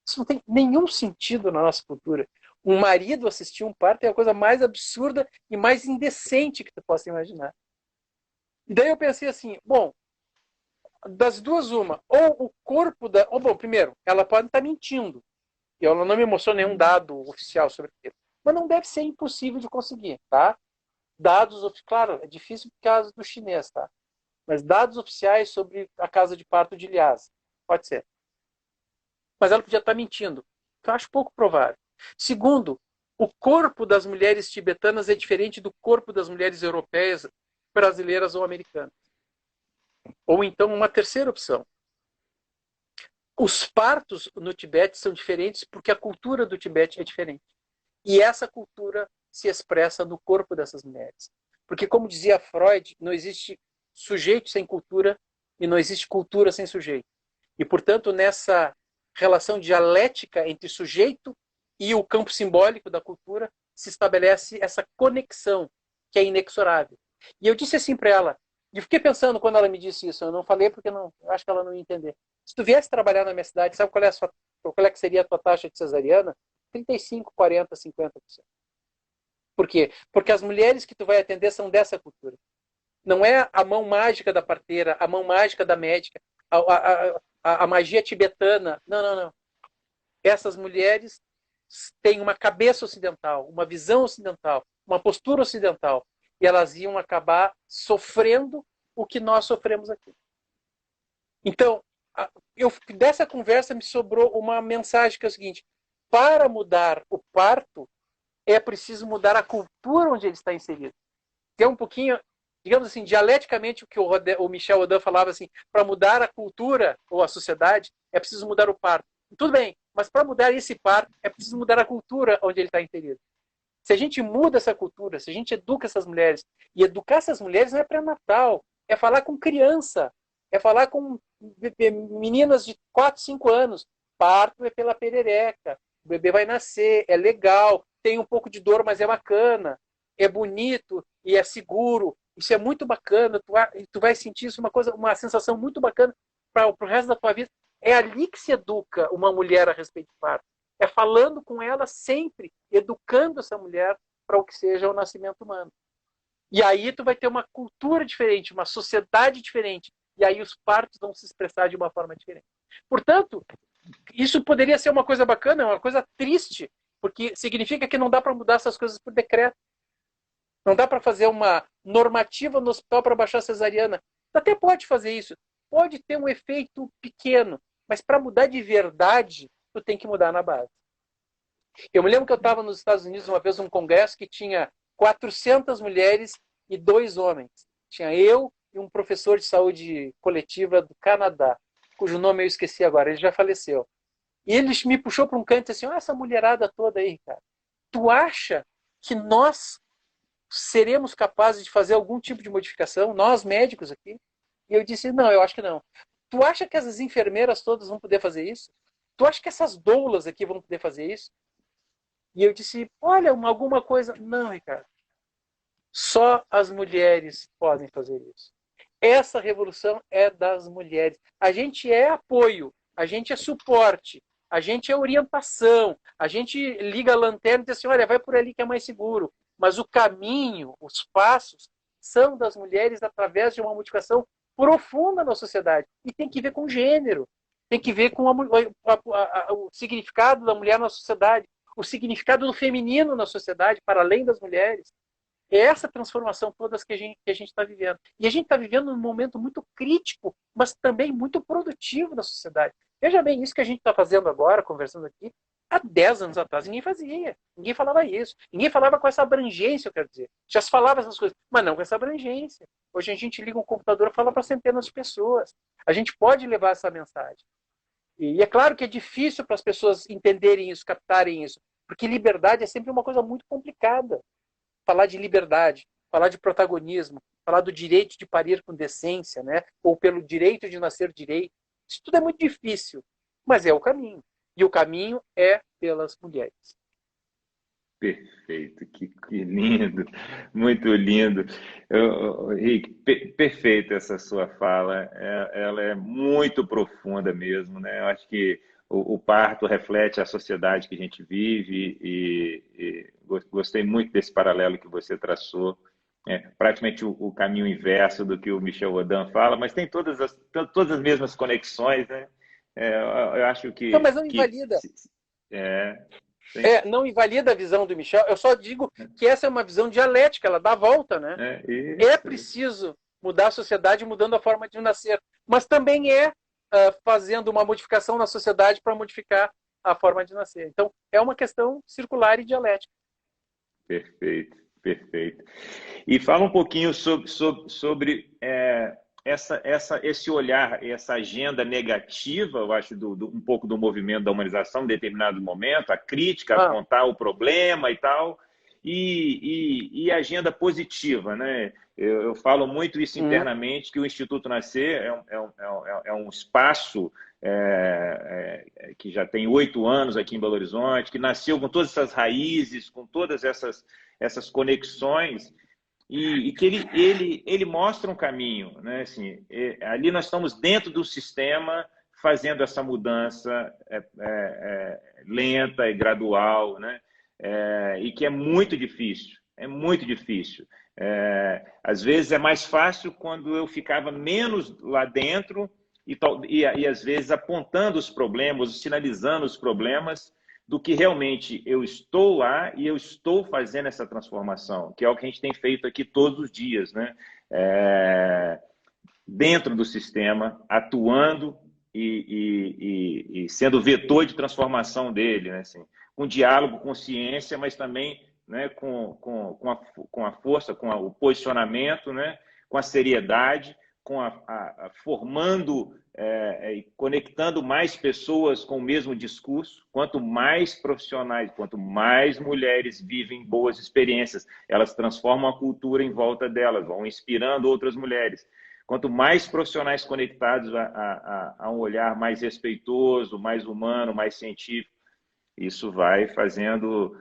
Isso não tem nenhum sentido na nossa cultura. Um marido assistir um parto é a coisa mais absurda e mais indecente que tu possa imaginar. E daí eu pensei assim, bom, das duas uma, ou o corpo da... Ou, bom, primeiro, ela pode estar mentindo, e ela não me mostrou nenhum dado oficial sobre aquilo. Mas não deve ser impossível de conseguir, tá? Dados, claro, é difícil por causa do chinês, tá? Mas dados oficiais sobre a casa de parto de Lhasa, pode ser. Mas ela podia estar mentindo, que eu acho pouco provável. Segundo, o corpo das mulheres tibetanas é diferente do corpo das mulheres europeias, brasileiras ou americanas. Ou então, uma terceira opção. Os partos no Tibete são diferentes porque a cultura do Tibete é diferente. E essa cultura se expressa no corpo dessas mulheres. Porque, como dizia Freud, não existe sujeito sem cultura e não existe cultura sem sujeito. E, portanto, nessa relação dialética entre sujeito e o campo simbólico da cultura, se estabelece essa conexão que é inexorável. E eu disse assim para ela, e fiquei pensando quando ela me disse isso, eu não falei porque eu acho que ela não ia entender. Se tu viesse trabalhar na minha cidade, sabe qual é que seria a tua taxa de cesariana? 35, 40, 50%. Por quê? Porque as mulheres que tu vai atender são dessa cultura. Não é a mão mágica da parteira, a mão mágica da médica, a magia tibetana. Não. Essas mulheres têm uma cabeça ocidental, uma visão ocidental, uma postura ocidental. E elas iam acabar sofrendo o que nós sofremos aqui. Então, dessa conversa me sobrou uma mensagem que é o seguinte, para mudar o parto, é preciso mudar a cultura onde ele está inserido. Que é um pouquinho, digamos assim, dialeticamente o que o Michel Odan falava assim, para mudar a cultura ou a sociedade, é preciso mudar o parto. Tudo bem, mas para mudar esse parto, é preciso mudar a cultura onde ele está inserido. Se a gente muda essa cultura, se a gente educa essas mulheres, e educar essas mulheres não é pré-natal, é falar com criança, é falar com meninas de 4, 5 anos. Parto é pela perereca, o bebê vai nascer, é legal, tem um pouco de dor, mas é bacana, é bonito e é seguro. Isso é muito bacana, tu vai sentir isso uma sensação muito bacana para o resto da tua vida. É ali que se educa uma mulher a respeito do parto. É falando com ela sempre, educando essa mulher para o que seja o nascimento humano. E aí tu vai ter uma cultura diferente, uma sociedade diferente. E aí os partos vão se expressar de uma forma diferente. Portanto, isso poderia ser uma coisa bacana, uma coisa triste, porque significa que não dá para mudar essas coisas por decreto. Não dá para fazer uma normativa no hospital para baixar a cesariana. Até pode fazer isso. Pode ter um efeito pequeno, mas para mudar de verdade, tu tem que mudar na base. Eu me lembro que eu estava nos Estados Unidos uma vez num congresso que tinha 400 mulheres e 2 homens. Tinha eu e um professor de saúde coletiva do Canadá, cujo nome eu esqueci agora, ele já faleceu. E ele me puxou para um canto e disse assim, essa mulherada toda aí, cara, tu acha que nós seremos capazes de fazer algum tipo de modificação, nós médicos aqui? E eu disse, não, eu acho que não. Tu acha que essas enfermeiras todas vão poder fazer isso? Tu acha que essas doulas aqui vão poder fazer isso? E eu disse, olha, alguma coisa. Não, Ricardo. Só as mulheres podem fazer isso. Essa revolução é das mulheres. A gente é apoio, a gente é suporte, a gente é orientação, a gente liga a lanterna e diz assim, olha, vai por ali que é mais seguro. Mas o caminho, os passos, são das mulheres através de uma modificação profunda na sociedade. E tem que ver com gênero, tem que ver com o significado da mulher na sociedade, o significado do feminino na sociedade, para além das mulheres. É essa transformação toda que a gente está vivendo. E a gente está vivendo num momento muito crítico, mas também muito produtivo da sociedade. Veja bem, isso que a gente está fazendo agora, conversando aqui, há 10 anos atrás ninguém fazia. Ninguém falava isso. Ninguém falava com essa abrangência, eu quero dizer. Já se falava essas coisas, mas não com essa abrangência. Hoje a gente liga um computador e fala para centenas de pessoas. A gente pode levar essa mensagem. E é claro que é difícil para as pessoas entenderem isso, captarem isso, porque liberdade é sempre uma coisa muito complicada. Falar de liberdade, falar de protagonismo, falar do direito de parir com decência, né? Ou pelo direito de nascer direito. Isso tudo é muito difícil, mas é o caminho. E o caminho é pelas mulheres. Perfeito, que lindo, muito lindo. Rick, perfeita essa sua fala, ela é muito profunda mesmo, né? Eu acho que o parto reflete a sociedade que a gente vive e gostei muito desse paralelo que você traçou. É praticamente o caminho inverso do que o Michel Rodin fala, mas tem todas as mesmas conexões, né? Eu acho Não, mas não invalida. É, não invalida a visão do Michel. Eu só digo que essa é uma visão dialética, ela dá a volta, né? É preciso mudar a sociedade mudando a forma de nascer, mas também fazendo uma modificação na sociedade para modificar a forma de nascer. Então, é uma questão circular e dialética. Perfeito, perfeito. E fala um pouquinho sobre esse olhar, essa agenda negativa, eu acho, um pouco do movimento da humanização em determinado momento, a crítica, apontar o problema e tal, e a agenda positiva, né? Eu falo muito isso internamente, que o Instituto Nascer é um espaço que já tem 8 anos aqui em Belo Horizonte, que nasceu com todas essas raízes, com todas essas conexões, e que ele mostra um caminho, né? Assim, ali nós estamos dentro do sistema fazendo essa mudança lenta e gradual, né? E que é muito difícil, às vezes é mais fácil quando eu ficava menos lá dentro e às vezes apontando os problemas, sinalizando os problemas, do que realmente eu estou lá e eu estou fazendo essa transformação, que é o que a gente tem feito aqui todos os dias, né? Dentro do sistema, atuando e sendo vetor de transformação dele, né? Assim, com diálogo, com ciência, mas também, né, com a força, com o posicionamento, né, com a seriedade, formando e conectando mais pessoas com o mesmo discurso. Quanto mais profissionais, quanto mais mulheres vivem boas experiências, elas transformam a cultura em volta delas, vão inspirando outras mulheres. Quanto mais profissionais conectados a um olhar mais respeitoso, mais humano, mais científico, isso vai fazendo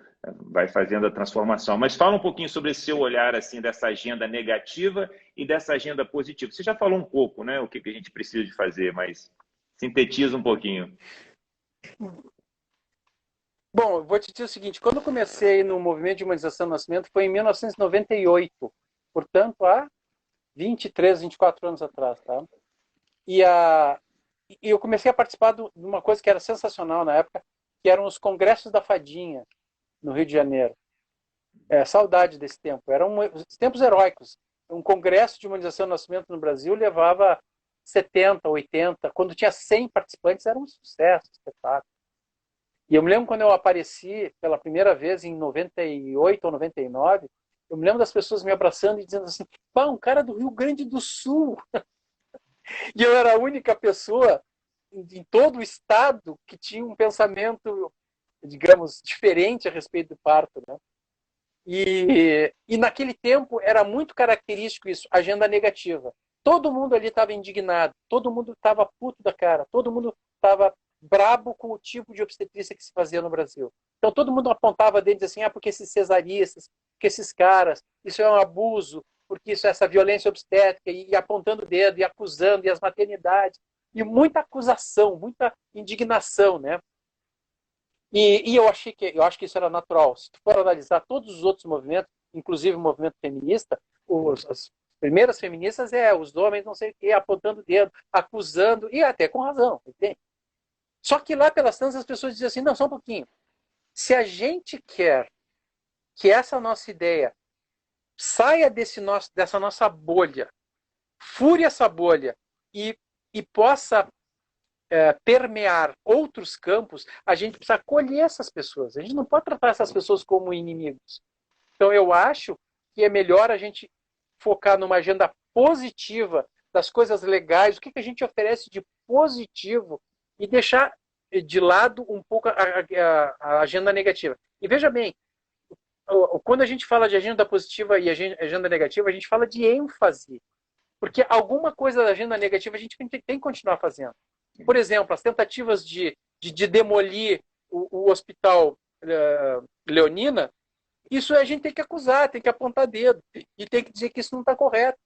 a transformação. Mas fala um pouquinho sobre esse seu olhar, assim, dessa agenda negativa e dessa agenda positiva. Você já falou um pouco, né, o que a gente precisa de fazer, mas sintetiza um pouquinho. Bom, eu vou te dizer o seguinte, quando eu comecei no movimento de humanização do nascimento foi em 1998, portanto, há 23, 24 anos atrás, tá? E eu comecei a participar de uma coisa que era sensacional na época, que eram os congressos da fadinha, no Rio de Janeiro. Saudade desse tempo. Eram tempos heróicos. Um congresso de humanização do nascimento no Brasil levava 70, 80. Quando tinha 100 participantes, era um sucesso, espetáculo. E eu me lembro quando eu apareci pela primeira vez em 98 ou 99, eu me lembro das pessoas me abraçando e dizendo assim, pá, um cara do Rio Grande do Sul. E eu era a única pessoa em todo o estado que tinha um pensamento, digamos, diferente a respeito do parto, né? E naquele tempo era muito característico isso, agenda negativa. Todo mundo ali estava indignado, todo mundo estava puto da cara, todo mundo estava brabo com o tipo de obstetrícia que se fazia no Brasil. Então todo mundo apontava dentro assim, porque esses cesaristas, porque esses caras, isso é um abuso, porque isso é essa violência obstétrica, e apontando o dedo, e acusando, e as maternidades, e muita acusação, muita indignação, né? E eu acho que isso era natural. Se tu for analisar todos os outros movimentos, inclusive o movimento feminista, as primeiras feministas os homens não sei o quê, apontando o dedo, acusando, e até com razão, entende? Só que lá pelas tantas as pessoas dizem assim, não, só um pouquinho. Se a gente quer que essa nossa ideia saia dessa nossa bolha, fure essa bolha e, e possa permear outros campos, a gente precisa acolher essas pessoas. A gente não pode tratar essas pessoas como inimigos. Então, eu acho que é melhor a gente focar numa agenda positiva das coisas legais, o que a gente oferece de positivo e deixar de lado um pouco a agenda negativa. E veja bem, quando a gente fala de agenda positiva e agenda negativa, a gente fala de ênfase, porque alguma coisa da agenda negativa a gente tem que continuar fazendo. Por exemplo, as tentativas de demolir o hospital Leonina, isso a gente tem que acusar, tem que apontar dedo e tem que dizer que isso não está correto.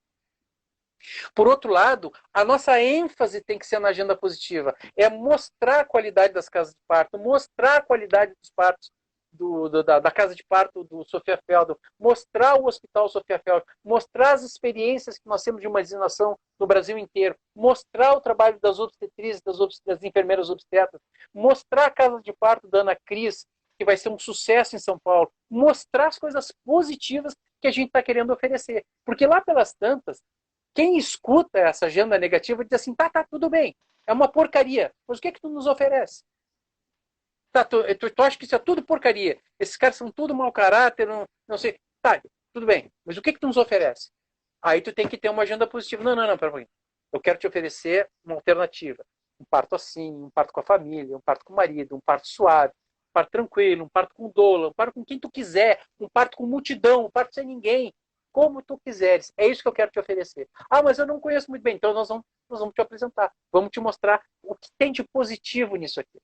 Por outro lado, a nossa ênfase tem que ser na agenda positiva, é mostrar a qualidade das casas de parto, mostrar a qualidade dos partos da casa de parto do Sofia Feldman, mostrar o Hospital Sofia Feldman, mostrar as experiências que nós temos de humanização no Brasil inteiro, mostrar o trabalho das obstetrizes, das enfermeiras obstetras, mostrar a casa de parto da Ana Cris, que vai ser um sucesso em São Paulo, mostrar as coisas positivas que a gente está querendo oferecer. Porque lá pelas tantas, quem escuta essa agenda negativa diz assim, tá, tudo bem, é uma porcaria, mas o que é que tu nos oferece? Tá, tu acha que isso é tudo porcaria? Esses caras são tudo mau caráter, não sei. Tá, tudo bem. Mas o que tu nos oferece? Aí tu tem que ter uma agenda positiva. Não, pera. Eu quero te oferecer uma alternativa. Um parto assim, um parto com a família, um parto com o marido, um parto suave, um parto tranquilo, um parto com doula, um parto com quem tu quiser, um parto com multidão, um parto sem ninguém. Como tu quiseres. É isso que eu quero te oferecer. Ah, mas eu não conheço muito bem. Então nós vamos te apresentar. Vamos te mostrar o que tem de positivo nisso aqui.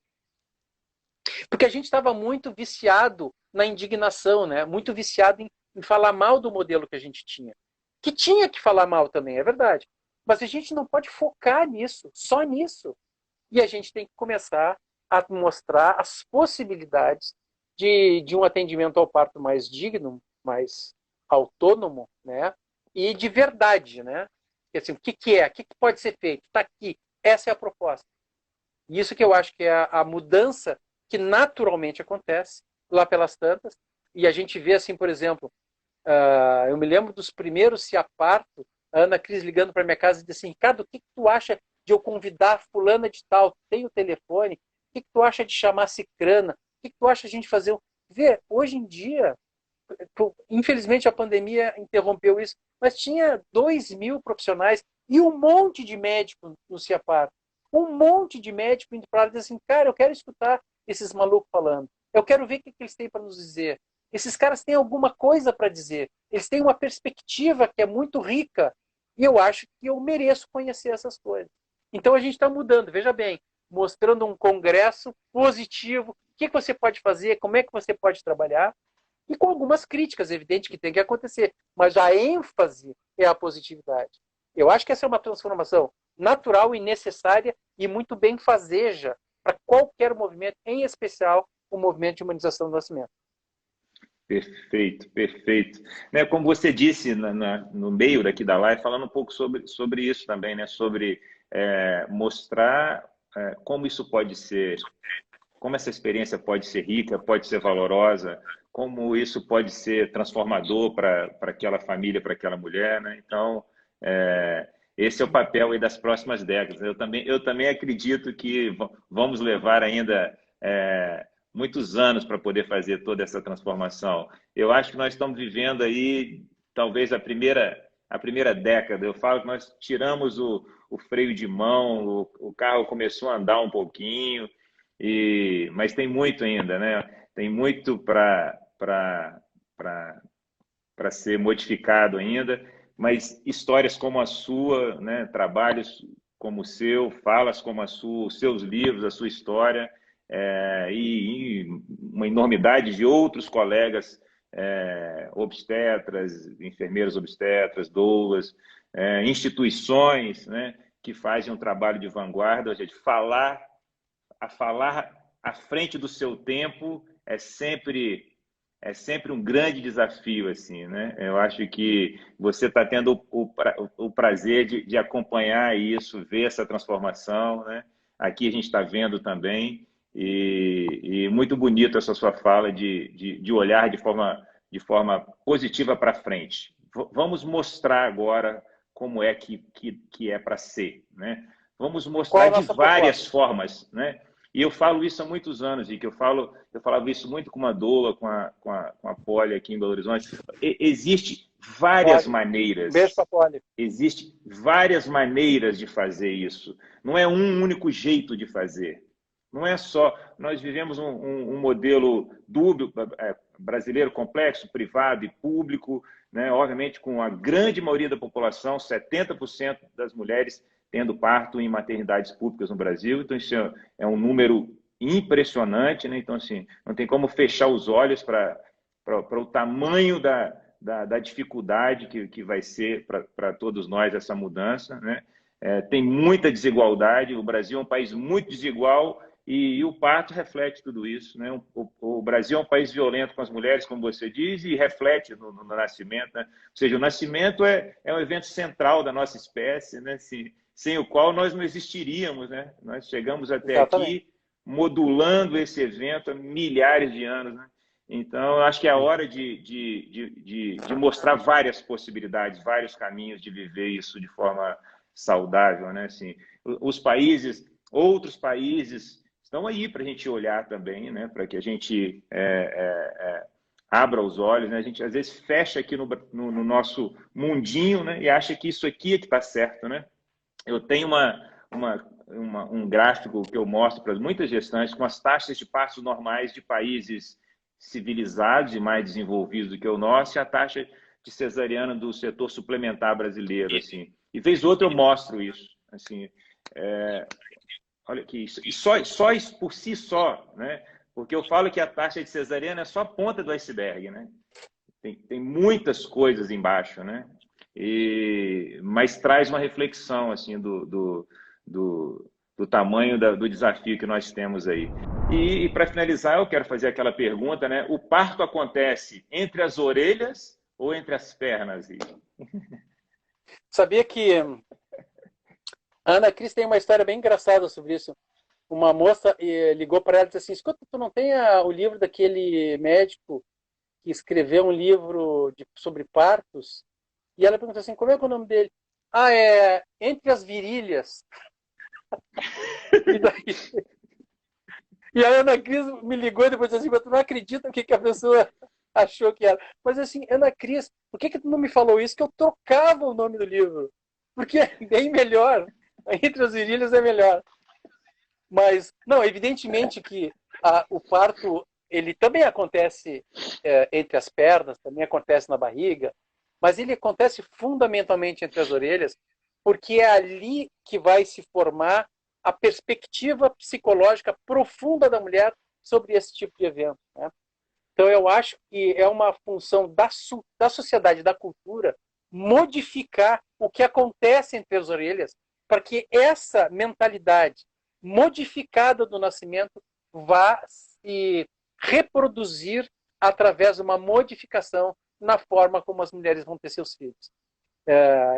Porque a gente estava muito viciado na indignação, né? Muito viciado em falar mal do modelo que a gente tinha. Que tinha que falar mal também, é verdade. Mas a gente não pode focar nisso, só nisso. E a gente tem que começar a mostrar as possibilidades de um atendimento ao parto mais digno, mais autônomo, né? E de verdade, né? Assim, o que é? O que pode ser feito? Está aqui. Essa é a proposta. Isso que eu acho que é a mudança que naturalmente acontece lá pelas tantas. E a gente vê assim, por exemplo, eu me lembro dos primeiros se a parto, a Ana Cris ligando para minha casa e disse assim, Ricardo, o que tu acha de eu convidar fulana de tal? Tem o telefone? O que tu acha de chamar cicrana? O que tu acha de a gente fazer? Vê, hoje em dia, infelizmente a pandemia interrompeu isso, mas tinha 2.000 profissionais e um monte de médico no CIAPAR. Um monte de médico indo para lá e dizendo assim, cara, eu quero escutar esses malucos falando. Eu quero ver o que eles têm para nos dizer. Esses caras têm alguma coisa para dizer. Eles têm uma perspectiva que é muito rica. E eu acho que eu mereço conhecer essas coisas. Então a gente está mudando, veja bem, mostrando um congresso positivo. O que você pode fazer, como é que você pode trabalhar. E com algumas críticas, evidente que tem que acontecer. Mas a ênfase é a positividade. Eu acho que essa é uma transformação natural e necessária e muito benfazeja para qualquer movimento, em especial o movimento de humanização do nascimento. Perfeito, perfeito. Né, como você disse no meio daqui da live, falando um pouco sobre isso também, né, sobre mostrar como isso pode ser, como essa experiência pode ser rica, pode ser valorosa, como isso pode ser transformador para aquela família, para aquela mulher, né? Então, esse é o papel aí das próximas décadas. Eu também acredito que vamos levar ainda muitos anos para poder fazer toda essa transformação. Eu acho que nós estamos vivendo aí talvez a primeira década. Eu falo que nós tiramos o freio de mão, o carro começou a andar um pouquinho, mas tem muito ainda, né? Tem muito para para ser modificado ainda, mas histórias como a sua, né, trabalhos como o seu, falas como a sua, os seus livros, a sua história, e uma enormidade de outros colegas obstetras, enfermeiros obstetras, doulas, instituições, né, que fazem um trabalho de vanguarda, ou seja, falar à frente do seu tempo é sempre um grande desafio, assim, né? Eu acho que você está tendo o prazer de acompanhar isso, ver essa transformação, né? Aqui a gente está vendo também, e muito bonito essa sua fala de olhar de forma positiva para frente. Vamos mostrar agora como é que é para ser, né? Vamos Qual mostrar a de nossa várias proposta? formas, né? E eu falo isso há muitos anos, e que eu falava isso muito com uma doula, com a Poli aqui em Belo Horizonte. Existe várias Pode. Um beijo para maneiras, a Poli. existe várias maneiras de fazer isso. Não é um único jeito de fazer. Não é só. Nós vivemos um modelo dúbio, brasileiro complexo, privado e público, né? Obviamente, com a grande maioria da população, 70% das mulheres tendo parto em maternidades públicas no Brasil. Então, isso é um número impressionante, né? Então, assim, não tem como fechar os olhos para o tamanho da dificuldade que vai ser para todos nós essa mudança, né? Tem muita desigualdade, o Brasil é um país muito desigual e o parto reflete tudo isso, né? O Brasil é um país violento com as mulheres, como você diz, e reflete no nascimento, né? Ou seja, o nascimento é um evento central da nossa espécie, né? Sem o qual nós não existiríamos, né? Nós chegamos até Exatamente. aqui modulando esse evento há milhares de anos, né? Então, eu acho que é a hora de mostrar várias possibilidades, vários caminhos de viver isso de forma saudável, né? Assim, outros países estão aí para a gente olhar também, né? Para que a gente abra os olhos, né? A gente às vezes fecha aqui no nosso mundinho, né? E acha que isso aqui é que está certo, né? Eu tenho um gráfico que eu mostro para muitas gestantes com as taxas de partos normais de países civilizados e mais desenvolvidos do que o nosso e a taxa de cesariana do setor suplementar brasileiro, assim. E vez ou outra eu mostro isso, assim. Olha aqui, e só isso por si só, né? Porque eu falo que a taxa de cesariana é só a ponta do iceberg, né? Tem muitas coisas embaixo, né? Mas traz uma reflexão assim do tamanho do desafio que nós temos aí. E para finalizar, eu quero fazer aquela pergunta, né? O parto acontece entre as orelhas ou entre as pernas? Sabia que a Ana Cris tem uma história bem engraçada sobre isso. Uma moça ligou para ela e disse assim: escuta, tu não tem o livro daquele médico que escreveu um livro sobre partos? E ela perguntou assim: como é que é o nome dele? Ah, é Entre as Virilhas. E, daí, e a Ana Cris me ligou e depois disse assim: mas tu não acredita o que a pessoa achou que era. Mas assim, Ana Cris, por que tu não me falou isso? Que eu trocava o nome do livro. Porque é bem melhor. Entre as Virilhas é melhor. Mas, não, evidentemente que o parto, ele também acontece entre as pernas, também acontece na barriga, mas ele acontece fundamentalmente entre as orelhas, porque é ali que vai se formar a perspectiva psicológica profunda da mulher sobre esse tipo de evento, né? Então, eu acho que é uma função da sociedade, da cultura, modificar o que acontece entre as orelhas, para que essa mentalidade modificada do nascimento vá se reproduzir através de uma modificação na forma como as mulheres vão ter seus filhos.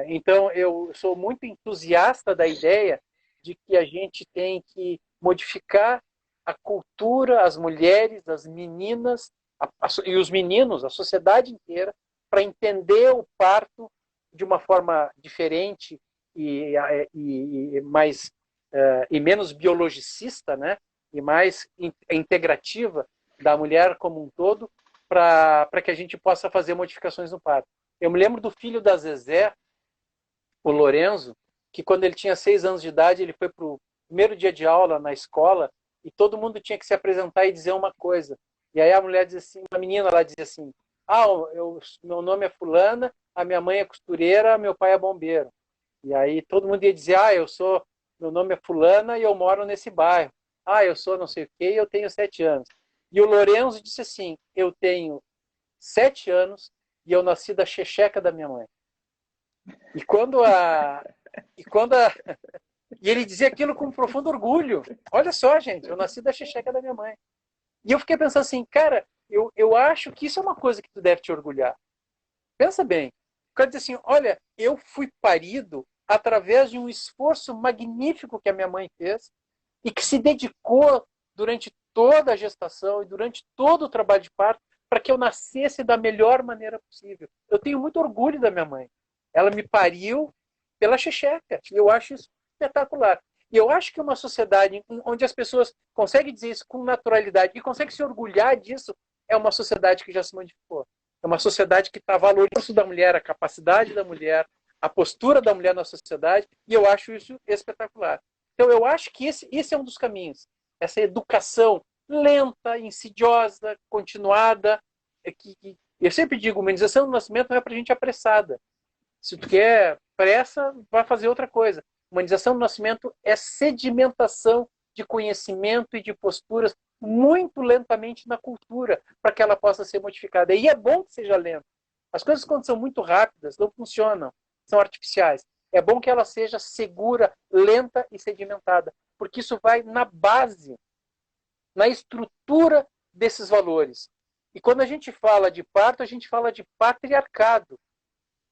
Então, eu sou muito entusiasta da ideia de que a gente tem que modificar a cultura, as mulheres, as meninas e os meninos, a sociedade inteira, para entender o parto de uma forma diferente e mais e menos biologicista, né? E mais integrativa da mulher como um todo, para que a gente possa fazer modificações no parto. Eu me lembro do filho da Zezé, o Lorenzo, que quando ele tinha 6 anos de idade, ele foi para o primeiro dia de aula na escola e todo mundo tinha que se apresentar e dizer uma coisa. E aí a mulher dizia assim, uma menina lá dizia assim: Ah, meu nome é fulana, a minha mãe é costureira, meu pai é bombeiro. E aí todo mundo ia dizer, meu nome é fulana e eu moro nesse bairro. Ah, eu sou não sei o quê e eu tenho 7 anos. E o Lorenzo disse assim, eu tenho 7 anos e eu nasci da checheca da minha mãe. E quando a... E quando a... E ele dizia aquilo com profundo orgulho. Olha só, gente, eu nasci da checheca da minha mãe. E eu fiquei pensando assim, cara, eu acho que isso é uma coisa que tu deve te orgulhar. Pensa bem. O cara diz assim, olha, eu fui parido através de um esforço magnífico que a minha mãe fez e que se dedicou durante toda a gestação e durante todo o trabalho de parto para que eu nascesse da melhor maneira possível. Eu tenho muito orgulho da minha mãe. Ela me pariu pela checheca. E eu acho isso espetacular. E eu acho que uma sociedade onde as pessoas conseguem dizer isso com naturalidade e conseguem se orgulhar disso é uma sociedade que já se modificou. É uma sociedade que está valorizando da mulher, a capacidade da mulher, a postura da mulher na sociedade, e eu acho isso espetacular. Então, eu acho que esse é um dos caminhos. Essa educação lenta, insidiosa, continuada. Eu sempre digo, humanização do nascimento não é para gente apressada. Se tu quer pressa, vai fazer outra coisa. Humanização do nascimento é sedimentação de conhecimento e de posturas muito lentamente na cultura, para que ela possa ser modificada. E é bom que seja lento. As coisas, quando são muito rápidas, não funcionam, são artificiais. É bom que ela seja segura, lenta e sedimentada, porque isso vai na base, na estrutura desses valores. E quando a gente fala de parto, a gente fala de patriarcado.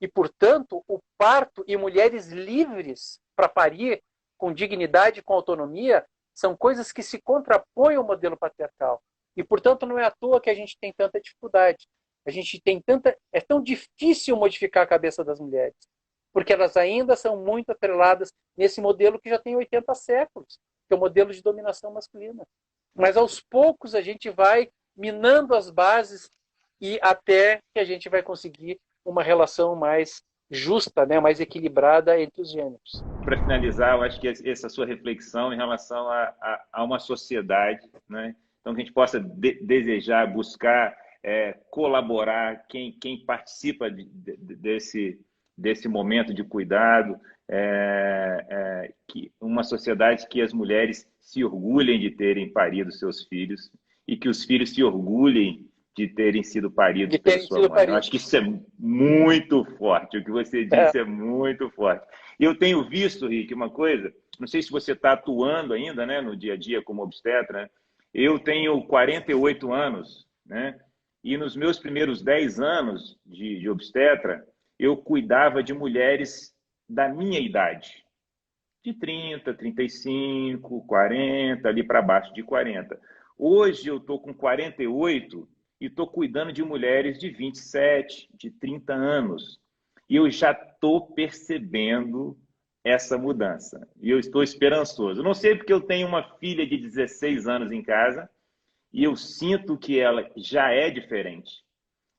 E, portanto, o parto e mulheres livres para parir com dignidade e com autonomia são coisas que se contrapõem ao modelo patriarcal. E, portanto, não é à toa que a gente tem tanta dificuldade. É tão difícil modificar a cabeça das mulheres, porque elas ainda são muito atreladas nesse modelo que já tem 80 séculos, que é o modelo de dominação masculina. Mas, aos poucos, a gente vai minando as bases e até que a gente vai conseguir uma relação mais justa, né, mais equilibrada entre os gêneros. Para finalizar, eu acho que essa sua reflexão em relação a uma sociedade, né? Então, que a gente possa desejar, buscar, colaborar, quem participa desse momento de cuidado, que uma sociedade que as mulheres se orgulhem de terem parido seus filhos e que os filhos se orgulhem de terem sido paridos pela sua mãe. Eu acho que isso é muito forte. O que você disse é muito forte. E eu tenho visto, Rick, uma coisa, não sei se você está atuando ainda, né, no dia a dia como obstetra, né? Eu tenho 48 anos, né? E nos meus primeiros 10 anos de obstetra, eu cuidava de mulheres da minha idade, de 30, 35, 40, ali para baixo de 40. Hoje eu estou com 48 e estou cuidando de mulheres de 27, de 30 anos. E eu já estou percebendo essa mudança. E eu estou esperançoso. Eu não sei porque eu tenho uma filha de 16 anos em casa e eu sinto que ela já é diferente.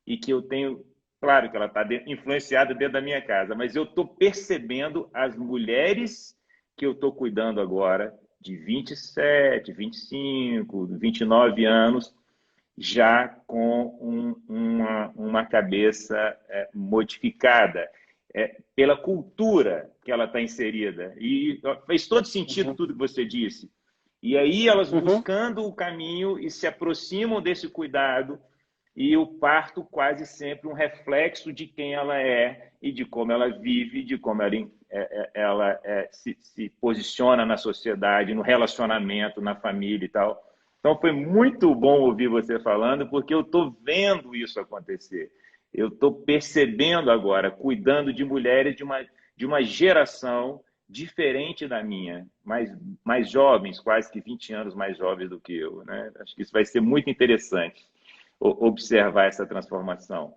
E que eu tenho... Claro que ela está influenciada dentro da minha casa, mas eu estou percebendo as mulheres que eu estou cuidando agora, de 27, 25, 29 anos, já com uma cabeça modificada pela cultura que ela está inserida. E fez todo sentido tudo que você disse. E aí elas buscando o caminho e se aproximam desse cuidado, e o parto quase sempre um reflexo de quem ela é e de como ela vive, de como ela se posiciona na sociedade, no relacionamento, na família e tal. Então, foi muito bom ouvir você falando, porque eu estou vendo isso acontecer. Eu estou percebendo agora, cuidando de mulheres de uma geração diferente da minha, mais jovens, quase que 20 anos mais jovens do que eu, né? Acho que isso vai ser muito interessante, observar essa transformação.